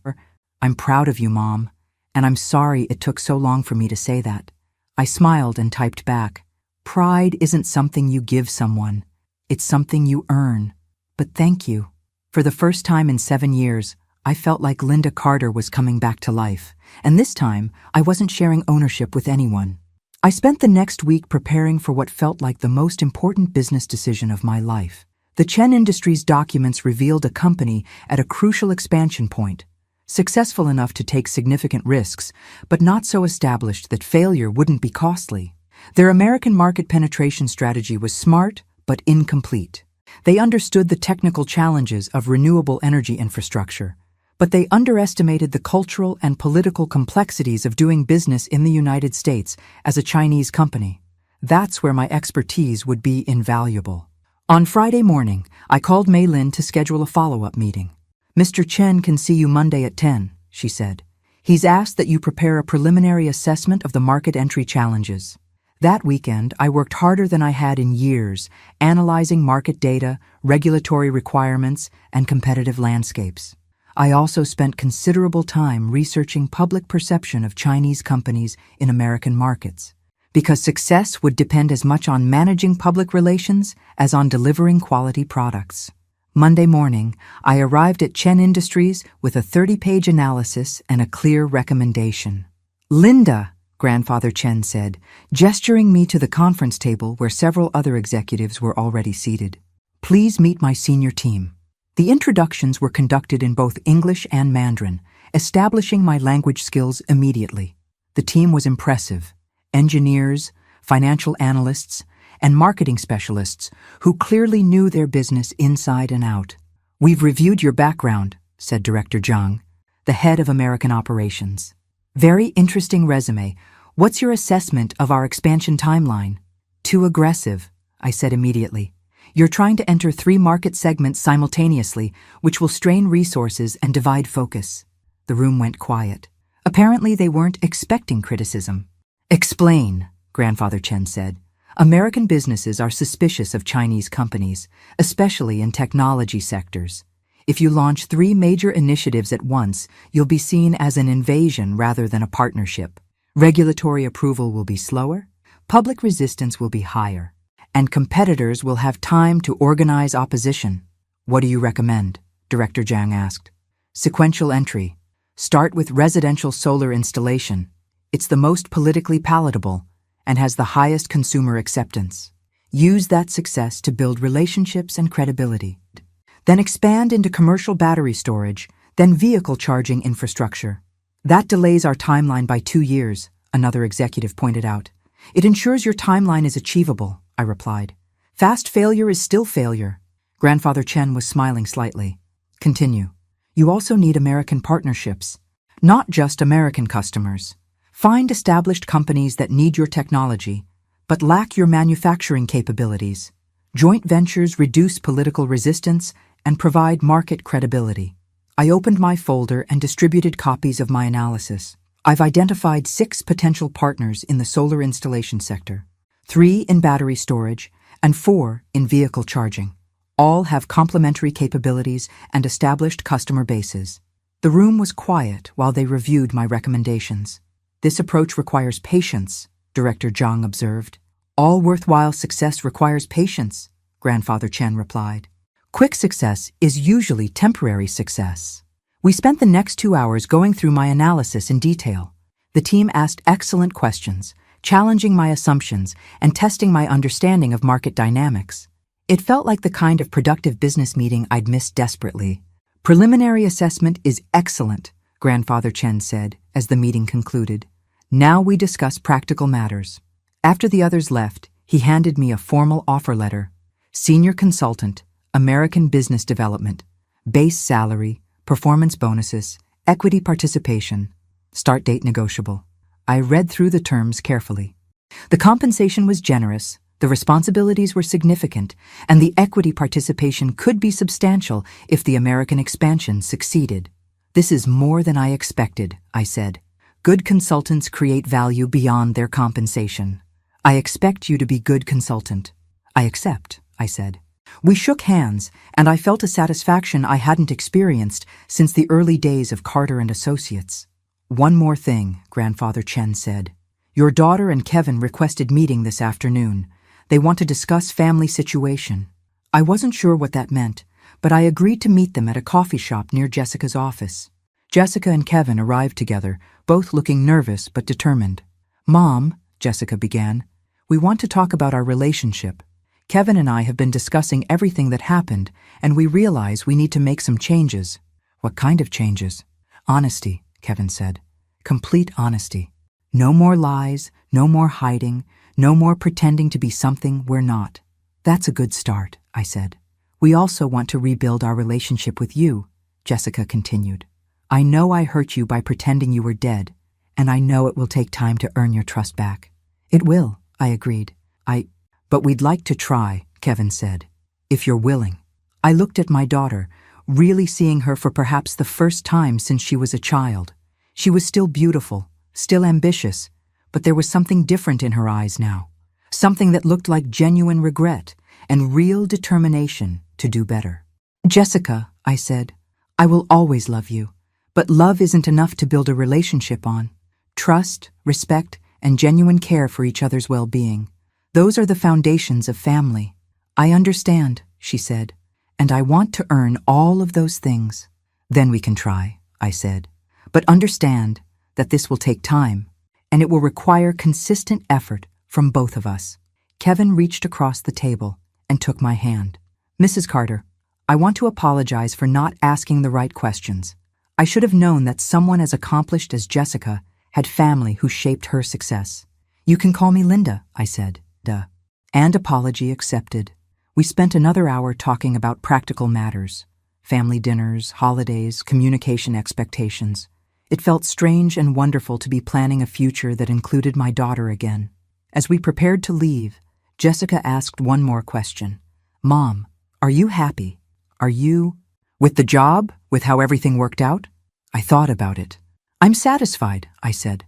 I'm proud of you, Mom, and I'm sorry it took so long for me to say that." I smiled and typed back, "Pride isn't something you give someone. It's something you earn. But thank you. For the first time in 7 years, I felt like Linda Carter was coming back to life, and this time I wasn't sharing ownership with anyone. I spent the next week preparing for what felt like the most important business decision of my life. The Chen Industries documents revealed a company at a crucial expansion point, successful enough to take significant risks, but not so established that failure wouldn't be costly. Their American market penetration strategy was smart but incomplete. They understood the technical challenges of renewable energy infrastructure, but they underestimated the cultural and political complexities of doing business in the United States as a Chinese company. That's where my expertise would be invaluable. On Friday morning, I called Mei Lin to schedule a follow-up meeting. "Mr. Chen can see you Monday at 10, she said. "He's asked that you prepare a preliminary assessment of the market entry challenges." That weekend, I worked harder than I had in years, analyzing market data, regulatory requirements, and competitive landscapes. I also spent considerable time researching public perception of Chinese companies in American markets, because success would depend as much on managing public relations as on delivering quality products. Monday morning, I arrived at Chen Industries with a 30-page analysis and a clear recommendation. "Linda," Grandfather Chen said, gesturing me to the conference table where several other executives were already seated. "Please meet my senior team." The introductions were conducted in both English and Mandarin, establishing my language skills immediately. The team was impressive: engineers, financial analysts, and marketing specialists who clearly knew their business inside and out. "We've reviewed your background," said Director Zhang, the head of American operations. "Very interesting resume. What's your assessment of our expansion timeline?" "Too aggressive," I said immediately. "You're trying to enter 3 market segments simultaneously, which will strain resources and divide focus." The room went quiet. Apparently they weren't expecting criticism. "Explain," Grandfather Chen said. "American businesses are suspicious of Chinese companies, especially in technology sectors. If you launch 3 major initiatives at once, you'll be seen as an invasion rather than a partnership. Regulatory approval will be slower, public resistance will be higher, and competitors will have time to organize opposition." "What do you recommend?" Director Zhang asked. "Sequential entry. Start with residential solar installation. It's the most politically palatable and has the highest consumer acceptance. Use that success to build relationships and credibility. Then expand into commercial battery storage, then vehicle charging infrastructure. That delays our timeline by 2 years, another executive pointed out. "It ensures your timeline is achievable," I replied. "Fast failure is still failure." Grandfather Chen was smiling slightly. "Continue. You also need American partnerships, not just American customers. Find established companies that need your technology, but lack your manufacturing capabilities. Joint ventures reduce political resistance and provide market credibility." I opened my folder and distributed copies of my analysis. I've identified 6 potential partners in the solar installation sector, 3 in battery storage, and 4 in vehicle charging. All have complementary capabilities and established customer bases. The room was quiet while they reviewed my recommendations. "This approach requires patience," Director Zhang observed. "All worthwhile success requires patience," Grandfather Chen replied. "Quick success is usually temporary success." We spent the next 2 hours going through my analysis in detail. The team asked excellent questions, challenging my assumptions and testing my understanding of market dynamics. It felt like the kind of productive business meeting I'd missed desperately. "Preliminary assessment is excellent," Grandfather Chen said as the meeting concluded. "Now we discuss practical matters." After the others left, he handed me a formal offer letter. Senior consultant, American business development, base salary, performance bonuses, equity participation, start date negotiable. I read through the terms carefully. The compensation was generous, the responsibilities were significant, and the equity participation could be substantial if the American expansion succeeded. "This is more than I expected," I said. "Good consultants create value beyond their compensation. I expect you to be good consultant." "I accept," I said. We shook hands, and I felt a satisfaction I hadn't experienced since the early days of Carter and Associates. "One more thing," Grandfather Chen said. "Your daughter and Kevin requested meeting this afternoon. They want to discuss family situation." I wasn't sure what that meant, but I agreed to meet them at a coffee shop near Jessica's office. Jessica and Kevin arrived together, both looking nervous but determined. "Mom," Jessica began, "we want to talk about our relationship. Kevin and I have been discussing everything that happened, and we realize we need to make some changes." "What kind of changes?" "Honesty," Kevin said. "Complete honesty. No more lies, no more hiding, no more pretending to be something we're not." "That's a good start," I said. "We also want to rebuild our relationship with you," Jessica continued. "I know I hurt you by pretending you were dead, and I know it will take time to earn your trust back." "It will," I agreed. But we'd like to try," Kevin said, "if you're willing." I looked at my daughter, really seeing her for perhaps the first time since she was a child. She was still beautiful, still ambitious, but there was something different in her eyes now. Something that looked like genuine regret and real determination to do better. "Jessica," I said, "I will always love you, but love isn't enough to build a relationship on. Trust, respect, and genuine care for each other's well-being. Those are the foundations of family." "I understand," she said, "and I want to earn all of those things." "Then we can try," I said. "But understand that this will take time, and it will require consistent effort from both of us." Kevin reached across the table and took my hand. "Mrs. Carter, I want to apologize for not asking the right questions. I should have known that someone as accomplished as Jessica had family who shaped her success." "You can call me Linda," I said. And apology accepted. We spent another hour talking about practical matters: family dinners, holidays, communication expectations. It felt strange and wonderful to be planning a future that included my daughter again. As we prepared to leave, Jessica asked one more question. "Mom, are you happy? Are you—" "With the job? With how everything worked out?" I thought about it. "I'm satisfied," I said.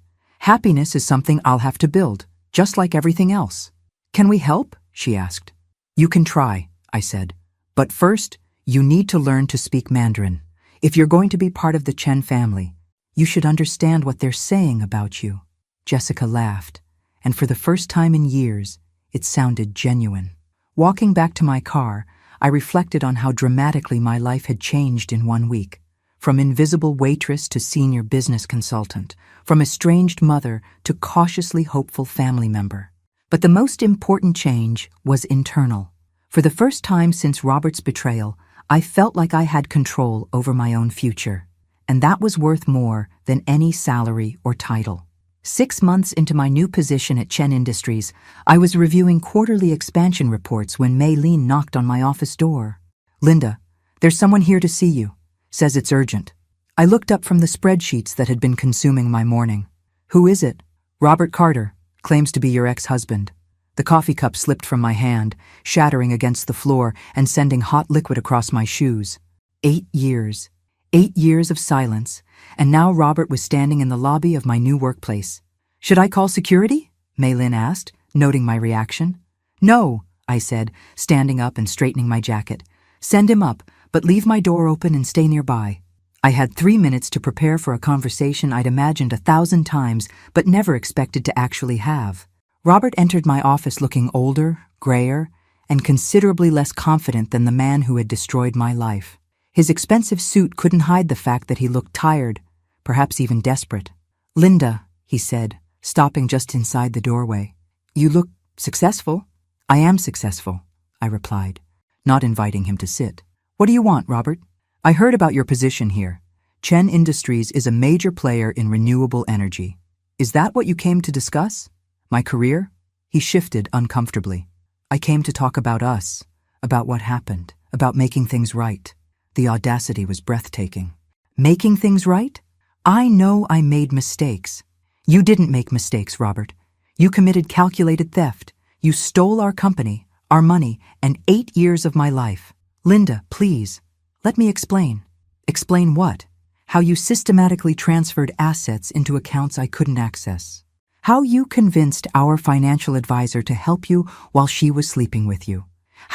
"Happiness is something I'll have to build, just like everything else." "Can we help?" she asked. "You can try," I said. "But first, you need to learn to speak Mandarin. If you're going to be part of the Chen family, you should understand what they're saying about you." Jessica laughed, and for the first time in years, it sounded genuine. Walking back to my car, I reflected on how dramatically my life had changed in 1 week. From invisible waitress to senior business consultant, from estranged mother to cautiously hopeful family member. But the most important change was internal. For the first time since Robert's betrayal, I felt like I had control over my own future, and that was worth more than any salary or title. 6 months into my new position at Chen Industries, I was reviewing quarterly expansion reports when Maylene knocked on my office door. "Linda, there's someone here to see you. Says it's urgent." I looked up from the spreadsheets that had been consuming my morning. "Who is it?" "Robert Carter. Claims to be your ex-husband." The coffee cup slipped from my hand, shattering against the floor and sending hot liquid across my shoes. 8 years. 8 years of silence, and now Robert was standing in the lobby of my new workplace. "Should I call security?" Maylin asked, noting my reaction. "No," I said, standing up and straightening my jacket. "Send him up, but leave my door open and stay nearby." I had 3 minutes to prepare for a conversation I'd imagined 1,000 times, but never expected to actually have. Robert entered my office looking older, grayer, and considerably less confident than the man who had destroyed my life. His expensive suit couldn't hide the fact that he looked tired, perhaps even desperate. "Linda," he said, stopping just inside the doorway. "You look successful." "I am successful," I replied, not inviting him to sit. "What do you want, Robert?" "I heard about your position here. Chen Industries is a major player in renewable energy. Is that what you came to discuss? My career?" He shifted uncomfortably. "I came to talk about us, about what happened, about making things right." The audacity was breathtaking. "Making things right? I know I made mistakes." "You didn't make mistakes, Robert. You committed calculated theft. You stole our company, our money, and 8 years of my life." "Linda, please. Let me explain." "Explain what?" "How you systematically transferred assets into accounts I couldn't access. How you convinced our financial advisor to help you while she was sleeping with you.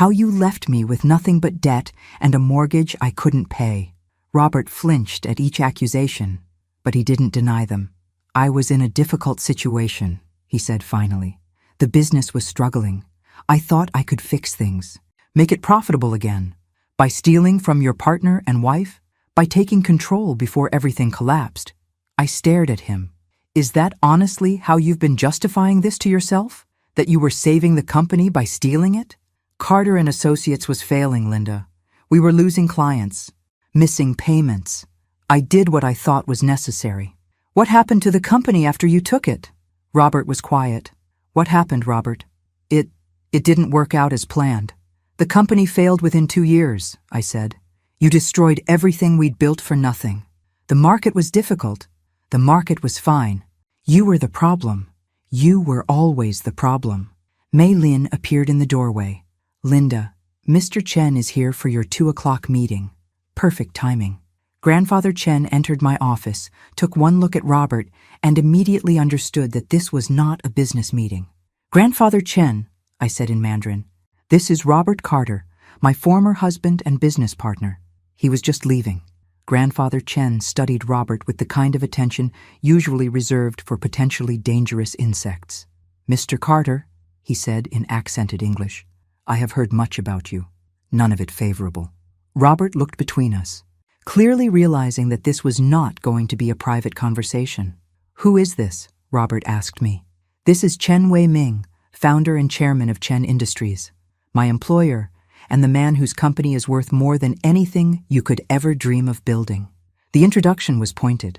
How you left me with nothing but debt and a mortgage I couldn't pay." Robert flinched at each accusation, but he didn't deny them. "I was in a difficult situation," he said finally. "The business was struggling. I thought I could fix things. Make it profitable again. By stealing from your partner and wife? By taking control before everything collapsed? I stared at him. Is that honestly how you've been justifying this to yourself? That you were saving the company by stealing it? Carter and Associates was failing, Linda. We were losing clients, missing payments. I did what I thought was necessary. What happened to the company after you took it? Robert was quiet. What happened, Robert? It didn't work out as planned. The company failed within 2 years, I said. You destroyed everything we'd built for nothing. The market was difficult. The market was fine. You were the problem. You were always the problem. Mei Lin appeared in the doorway. Linda, Mr. Chen is here for your 2 o'clock meeting. Perfect timing. Grandfather Chen entered my office, took one look at Robert, and immediately understood that this was not a business meeting. Grandfather Chen, I said in Mandarin, this is Robert Carter, my former husband and business partner. He was just leaving. Grandfather Chen studied Robert with the kind of attention usually reserved for potentially dangerous insects. Mr. Carter, he said in accented English, I have heard much about you. None of it favorable. Robert looked between us, clearly realizing that this was not going to be a private conversation. Who is this? Robert asked me. This is Chen Wei-ming, founder and chairman of Chen Industries, my employer, and the man whose company is worth more than anything you could ever dream of building. The introduction was pointed.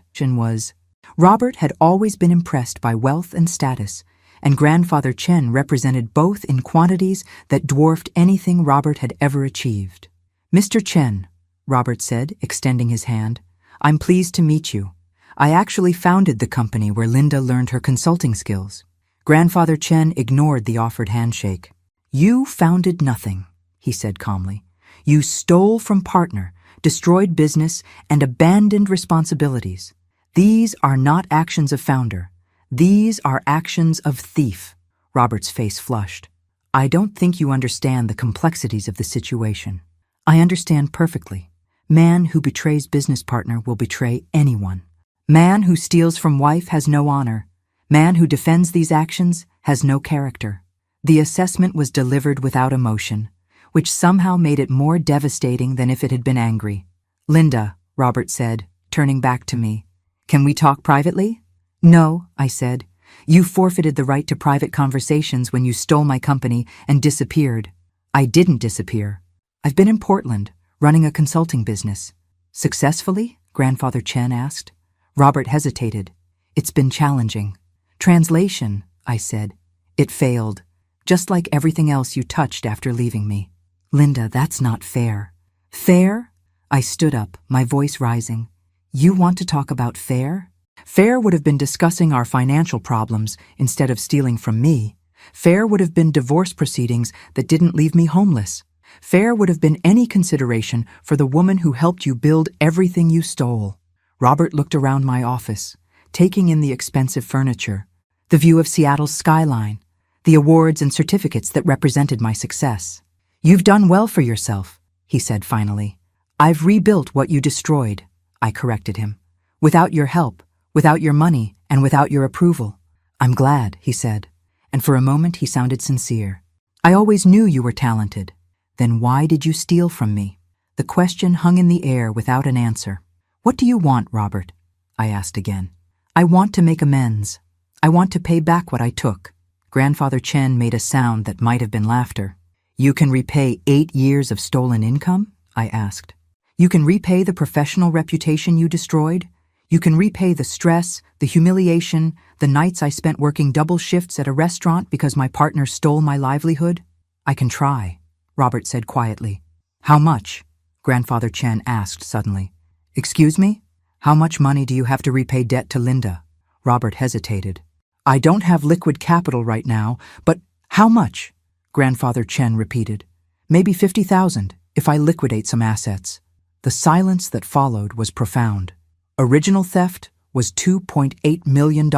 Robert had always been impressed by wealth and status, and Grandfather Chen represented both in quantities that dwarfed anything Robert had ever achieved. Mr. Chen, Robert said, extending his hand, I'm pleased to meet you. I actually founded the company where Linda learned her consulting skills. Grandfather Chen ignored the offered handshake. You founded nothing, he said calmly. You stole from partner, destroyed business, and abandoned responsibilities. These are not actions of founder. These are actions of thief. Robert's face flushed. I don't think you understand the complexities of the situation. I understand perfectly. Man who betrays business partner will betray anyone. Man who steals from wife has no honor. Man who defends these actions has no character. The assessment was delivered without emotion, which somehow made it more devastating than if it had been angry. Linda, Robert said, turning back to me, can we talk privately? No, I said. You forfeited the right to private conversations when you stole my company and disappeared. I didn't disappear. I've been in Portland, running a consulting business. Successfully? Grandfather Chen asked. Robert hesitated. It's been challenging. Translation, I said. It failed, just like everything else you touched after leaving me. Linda, that's not fair. Fair? I stood up, my voice rising. You want to talk about fair? Fair would have been discussing our financial problems instead of stealing from me. Fair would have been divorce proceedings that didn't leave me homeless. Fair would have been any consideration for the woman who helped you build everything you stole. Robert looked around my office, taking in the expensive furniture, the view of Seattle's skyline, the awards and certificates that represented my success. You've done well for yourself, he said finally. I've rebuilt what you destroyed, I corrected him. Without your help, without your money, and without your approval. I'm glad, he said, and for a moment he sounded sincere. I always knew you were talented. Then why did you steal from me? The question hung in the air without an answer. What do you want, Robert? I asked again. I want to make amends. I want to pay back what I took. Grandfather Chen made a sound that might have been laughter. You can repay 8 years of stolen income? I asked. You can repay the professional reputation you destroyed? You can repay the stress, the humiliation, the nights I spent working double shifts at a restaurant because my partner stole my livelihood? I can try, Robert said quietly. How much? Grandfather Chen asked suddenly. Excuse me? How much money do you have to repay debt to Linda? Robert hesitated. I don't have liquid capital right now, but how much? Grandfather Chen repeated. Maybe 50,000 if I liquidate some assets. The silence that followed was profound. Original theft was $2.8 million,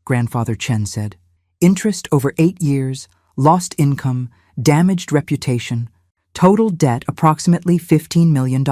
Grandfather Chen said. Interest over 8 years, lost income, damaged reputation, total debt approximately $15 million.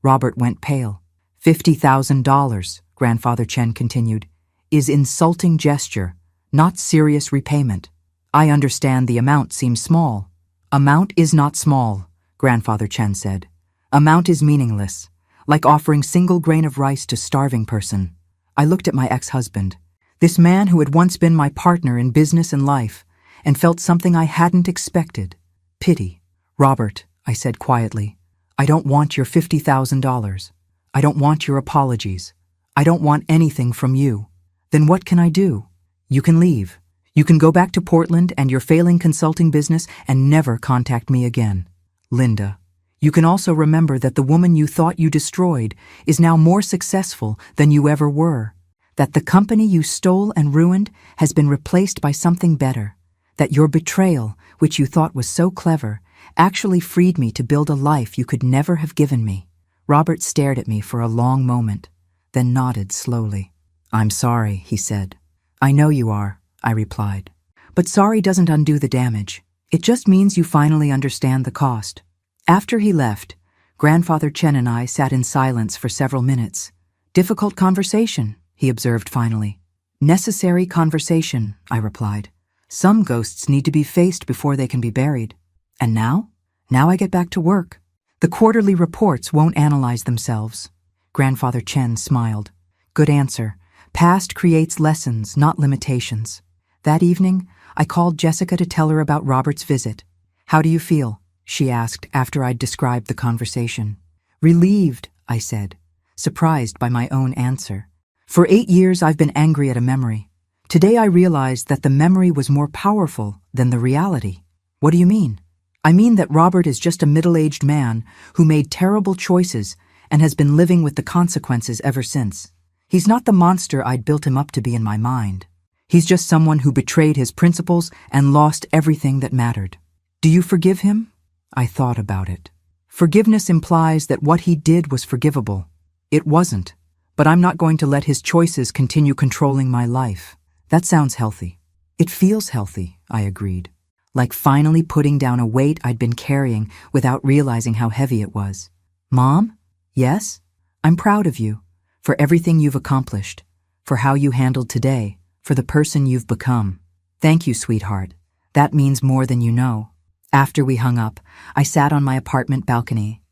Robert went pale. $50,000, Grandfather Chen continued, is insulting gesture, not serious repayment. I understand the amount seems small. Amount is not small, Grandfather Chen said. Amount is meaningless, like offering single grain of rice to starving person. I looked at my ex-husband, this man who had once been my partner in business and life, and felt something I hadn't expected. Pity. Robert, I said quietly, I don't want your $50,000. I don't want your apologies. I don't want anything from you. Then what can I do? You can leave. You can go back to Portland and your failing consulting business and never contact me again. Linda, you can also remember that the woman you thought you destroyed is now more successful than you ever were. That the company you stole and ruined has been replaced by something better. That your betrayal, which you thought was so clever, actually freed me to build a life you could never have given me. Robert stared at me for a long moment, then nodded slowly. I'm sorry, he said. I know you are, I replied. But sorry doesn't undo the damage. It just means you finally understand the cost. After he left, Grandfather Chen and I sat in silence for several minutes. Difficult conversation, he observed finally. Necessary conversation, I replied. Some ghosts need to be faced before they can be buried. And now? Now I get back to work. The quarterly reports won't analyze themselves. Grandfather Chen smiled. Good answer. Past creates lessons, not limitations. That evening, I called Jessica to tell her about Robert's visit. How do you feel? She asked after I'd described the conversation. Relieved, I said, surprised by my own answer. For 8 years I've been angry at a memory. Today I realized that the memory was more powerful than the reality. What do you mean? I mean that Robert is just a middle-aged man who made terrible choices and has been living with the consequences ever since. He's not the monster I'd built him up to be in my mind. He's just someone who betrayed his principles and lost everything that mattered. Do you forgive him? I thought about it. Forgiveness implies that what he did was forgivable. It wasn't, but I'm not going to let his choices continue controlling my life. That sounds healthy. It feels healthy, I agreed. Like finally putting down a weight I'd been carrying without realizing how heavy it was. Mom? Yes? I'm proud of you, for everything you've accomplished, for how you handled today, for the person you've become. Thank you, sweetheart. That means more than you know. After we hung up, I sat on my apartment balcony,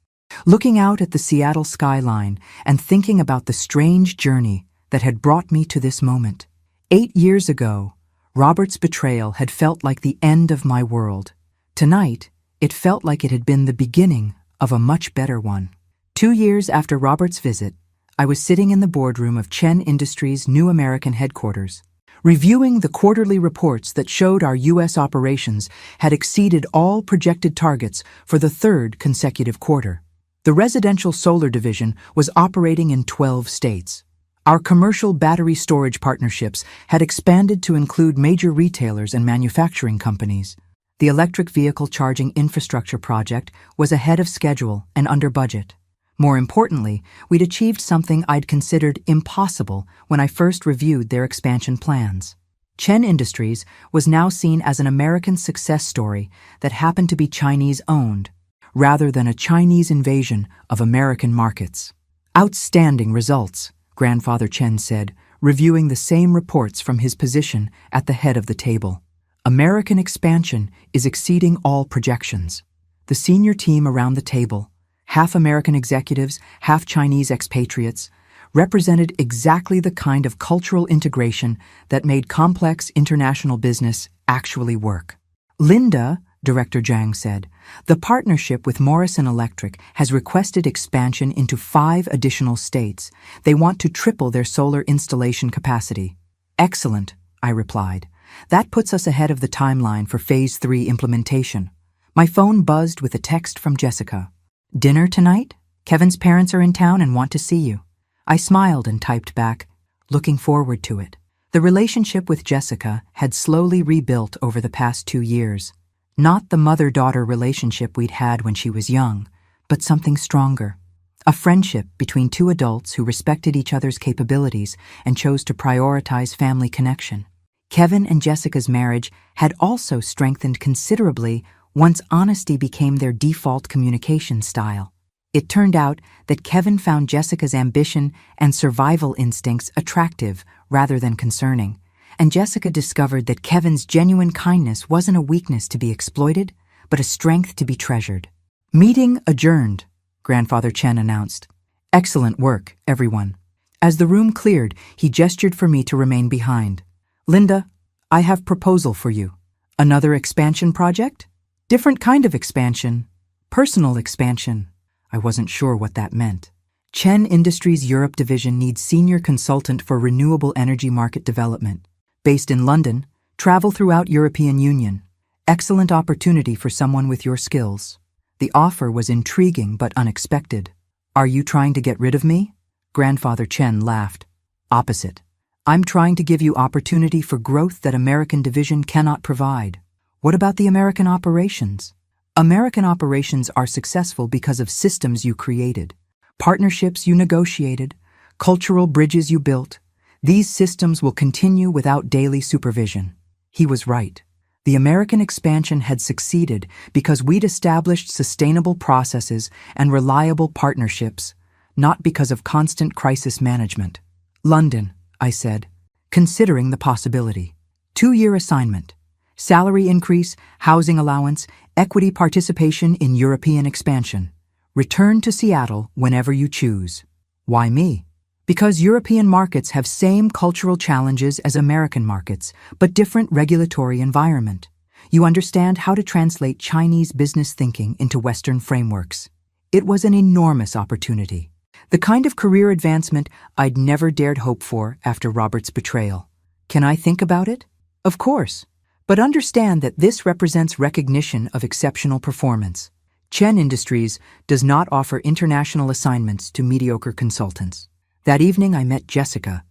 looking out at the Seattle skyline and thinking about the strange journey that had brought me to this moment. 8 years ago, Robert's betrayal had felt like the end of my world. Tonight, it felt like it had been the beginning of a much better one. 2 years after Robert's visit, I was sitting in the boardroom of Chen Industries' new American headquarters, reviewing the quarterly reports that showed our U.S. operations had exceeded all projected targets for the 3rd consecutive quarter. The residential solar division was operating in 12 states. Our commercial battery storage partnerships had expanded to include major retailers and manufacturing companies. The electric vehicle charging infrastructure project was ahead of schedule and under budget. More importantly, we'd achieved something I'd considered impossible when I first reviewed their expansion plans. Chen Industries was now seen as an American success story that happened to be Chinese-owned, rather than a Chinese invasion of American markets. Outstanding results, Grandfather Chen said, reviewing the same reports from his position at the head of the table. American expansion is exceeding all projections. The senior team around the table, half American executives, half Chinese expatriates, represented exactly the kind of cultural integration that made complex international business actually work. Linda, Director Zhang said, the partnership with Morrison Electric has requested expansion into 5 additional states. They want to triple their solar installation capacity. Excellent, I replied. That puts us ahead of the timeline for Phase 3 implementation. My phone buzzed with a text from Jessica. Dinner tonight? Kevin's parents are in town and want to see you. I smiled and typed back, looking forward to it. The relationship with Jessica had slowly rebuilt over the past 2 years. Not the mother-daughter relationship we'd had when she was young, but something stronger. A friendship between 2 adults who respected each other's capabilities and chose to prioritize family connection. Kevin and Jessica's marriage had also strengthened considerably once honesty became their default communication style. It turned out that Kevin found Jessica's ambition and survival instincts attractive rather than concerning, and Jessica discovered that Kevin's genuine kindness wasn't a weakness to be exploited, but a strength to be treasured. Meeting adjourned, Grandfather Chen announced. Excellent work, everyone. As the room cleared, he gestured for me to remain behind. Linda, I have proposal for you. Another expansion project? Different kind of expansion. Personal expansion. I wasn't sure what that meant. Chen Industries Europe division needs senior consultant for renewable energy market development. Based in London, travel throughout European Union. Excellent opportunity for someone with your skills. The offer was intriguing but unexpected. Are you trying to get rid of me? Grandfather Chen laughed. Opposite. I'm trying to give you opportunity for growth that American division cannot provide. What about the American operations? American operations are successful because of systems you created, partnerships you negotiated, cultural bridges you built. These systems will continue without daily supervision. He was right. The American expansion had succeeded because we'd established sustainable processes and reliable partnerships, not because of constant crisis management. London, I said, considering the possibility. 2-year assignment. Salary increase, housing allowance, equity participation in European expansion. Return to Seattle whenever you choose. Why me? Because European markets have same cultural challenges as American markets, but different regulatory environment. You understand how to translate Chinese business thinking into Western frameworks. It was an enormous opportunity. The kind of career advancement I'd never dared hope for after Robert's betrayal. Can I think about it? Of course. But understand that this represents recognition of exceptional performance. Chen Industries does not offer international assignments to mediocre consultants. That evening I met Jessica,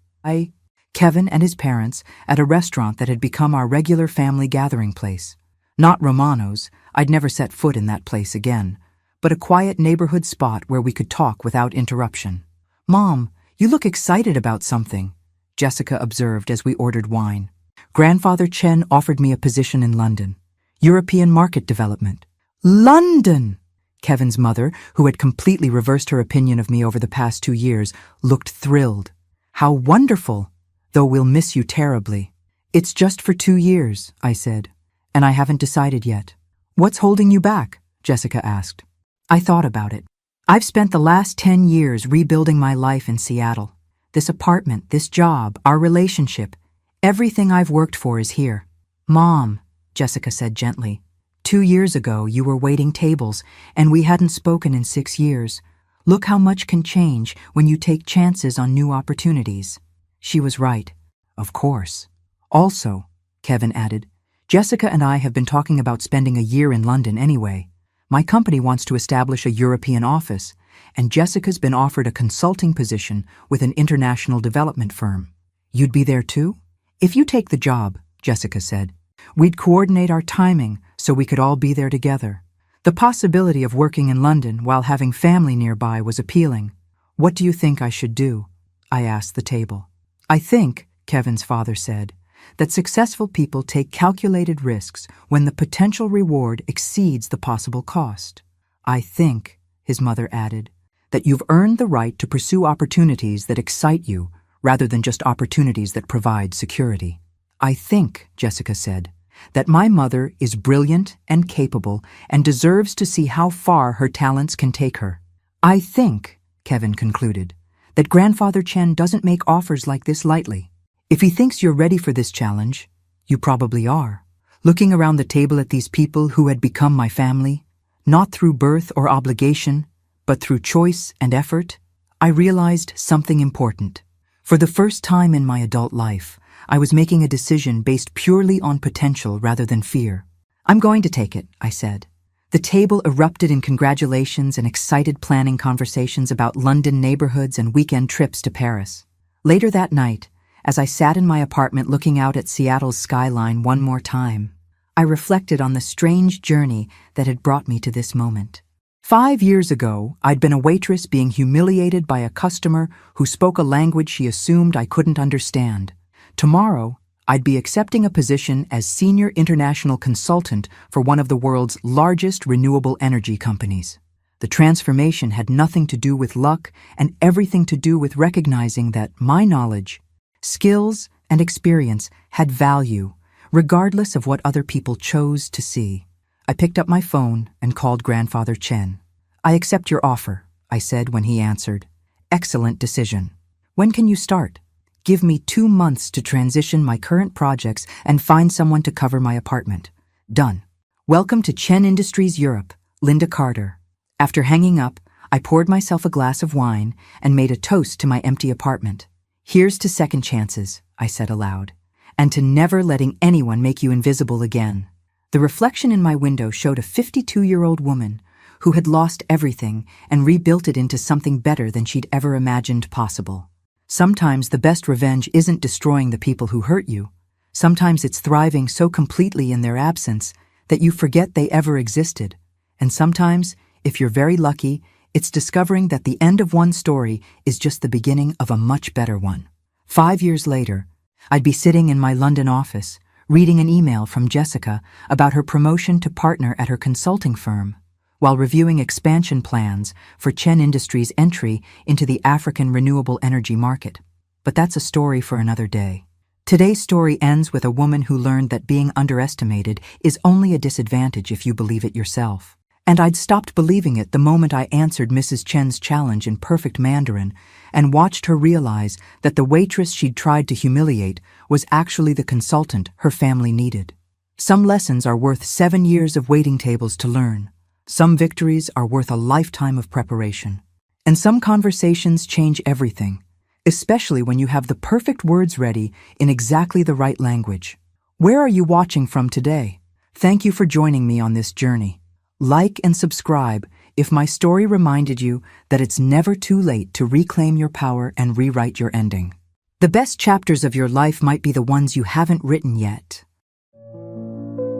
Kevin and his parents at a restaurant that had become our regular family gathering place. Not Romano's, I'd never set foot in that place again, but a quiet neighborhood spot where we could talk without interruption. Mom, you look excited about something, Jessica observed as we ordered wine. Grandfather Chen offered me a position in London. European market development. London! Kevin's mother, who had completely reversed her opinion of me over the past 2 years, looked thrilled. How wonderful! Though we'll miss you terribly. It's just for 2 years, I said, and I haven't decided yet. What's holding you back? Jessica asked. I thought about it. I've spent the last 10 years rebuilding my life in Seattle. This apartment, this job, our relationship, everything I've worked for is here. Mom, Jessica said gently, 2 years ago you were waiting tables and we hadn't spoken in 6 years. Look how much can change when you take chances on new opportunities. She was right. Of course. Also, Kevin added, Jessica and I have been talking about spending a year in London anyway. My company wants to establish a European office, and Jessica's been offered a consulting position with an international development firm. You'd be there too? If you take the job, Jessica said, we'd coordinate our timing so we could all be there together. The possibility of working in London while having family nearby was appealing. What do you think I should do? I asked the table. I think, Kevin's father said, that successful people take calculated risks when the potential reward exceeds the possible cost. I think, his mother added, that you've earned the right to pursue opportunities that excite you rather than just opportunities that provide security. I think, Jessica said, that my mother is brilliant and capable and deserves to see how far her talents can take her. I think, Kevin concluded, that Grandfather Chen doesn't make offers like this lightly. If he thinks you're ready for this challenge, you probably are. Looking around the table at these people who had become my family, not through birth or obligation, but through choice and effort, I realized something important. For the first time in my adult life, I was making a decision based purely on potential rather than fear. I'm going to take it, I said. The table erupted in congratulations and excited planning conversations about London neighborhoods and weekend trips to Paris. Later that night, as I sat in my apartment looking out at Seattle's skyline one more time, I reflected on the strange journey that had brought me to this moment. 5 years ago, I'd been a waitress being humiliated by a customer who spoke a language she assumed I couldn't understand. Tomorrow, I'd be accepting a position as senior international consultant for one of the world's largest renewable energy companies. The transformation had nothing to do with luck and everything to do with recognizing that my knowledge, skills, and experience had value, regardless of what other people chose to see. I picked up my phone and called Grandfather Chen. "I accept your offer," I said when he answered. "Excellent decision. When can you start?" "Give me 2 months to transition my current projects and find someone to cover my apartment." "Done. Welcome to Chen Industries Europe, Linda Carter." After hanging up, I poured myself a glass of wine and made a toast to my empty apartment. "Here's to second chances," I said aloud, "and to never letting anyone make you invisible again." The reflection in my window showed a 52-year-old woman who had lost everything and rebuilt it into something better than she'd ever imagined possible. Sometimes the best revenge isn't destroying the people who hurt you. Sometimes it's thriving so completely in their absence that you forget they ever existed. And sometimes, if you're very lucky, it's discovering that the end of one story is just the beginning of a much better one. 5 years later, I'd be sitting in my London office, reading an email from Jessica about her promotion to partner at her consulting firm, while reviewing expansion plans for Chen Industries' entry into the African renewable energy market. But that's a story for another day. Today's story ends with a woman who learned that being underestimated is only a disadvantage if you believe it yourself. And I'd stopped believing it the moment I answered Mrs. Chen's challenge in perfect Mandarin and watched her realize that the waitress she'd tried to humiliate was actually the consultant her family needed. Some lessons are worth 7 years of waiting tables to learn. Some victories are worth a lifetime of preparation. And some conversations change everything, especially when you have the perfect words ready in exactly the right language. Where are you watching from today? Thank you for joining me on this journey. Like and subscribe if my story reminded you that it's never too late to reclaim your power and rewrite your ending. The best chapters of your life might be the ones you haven't written yet.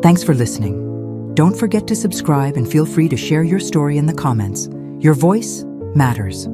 Thanks for listening. Don't forget to subscribe and feel free to share your story in the comments. Your voice matters.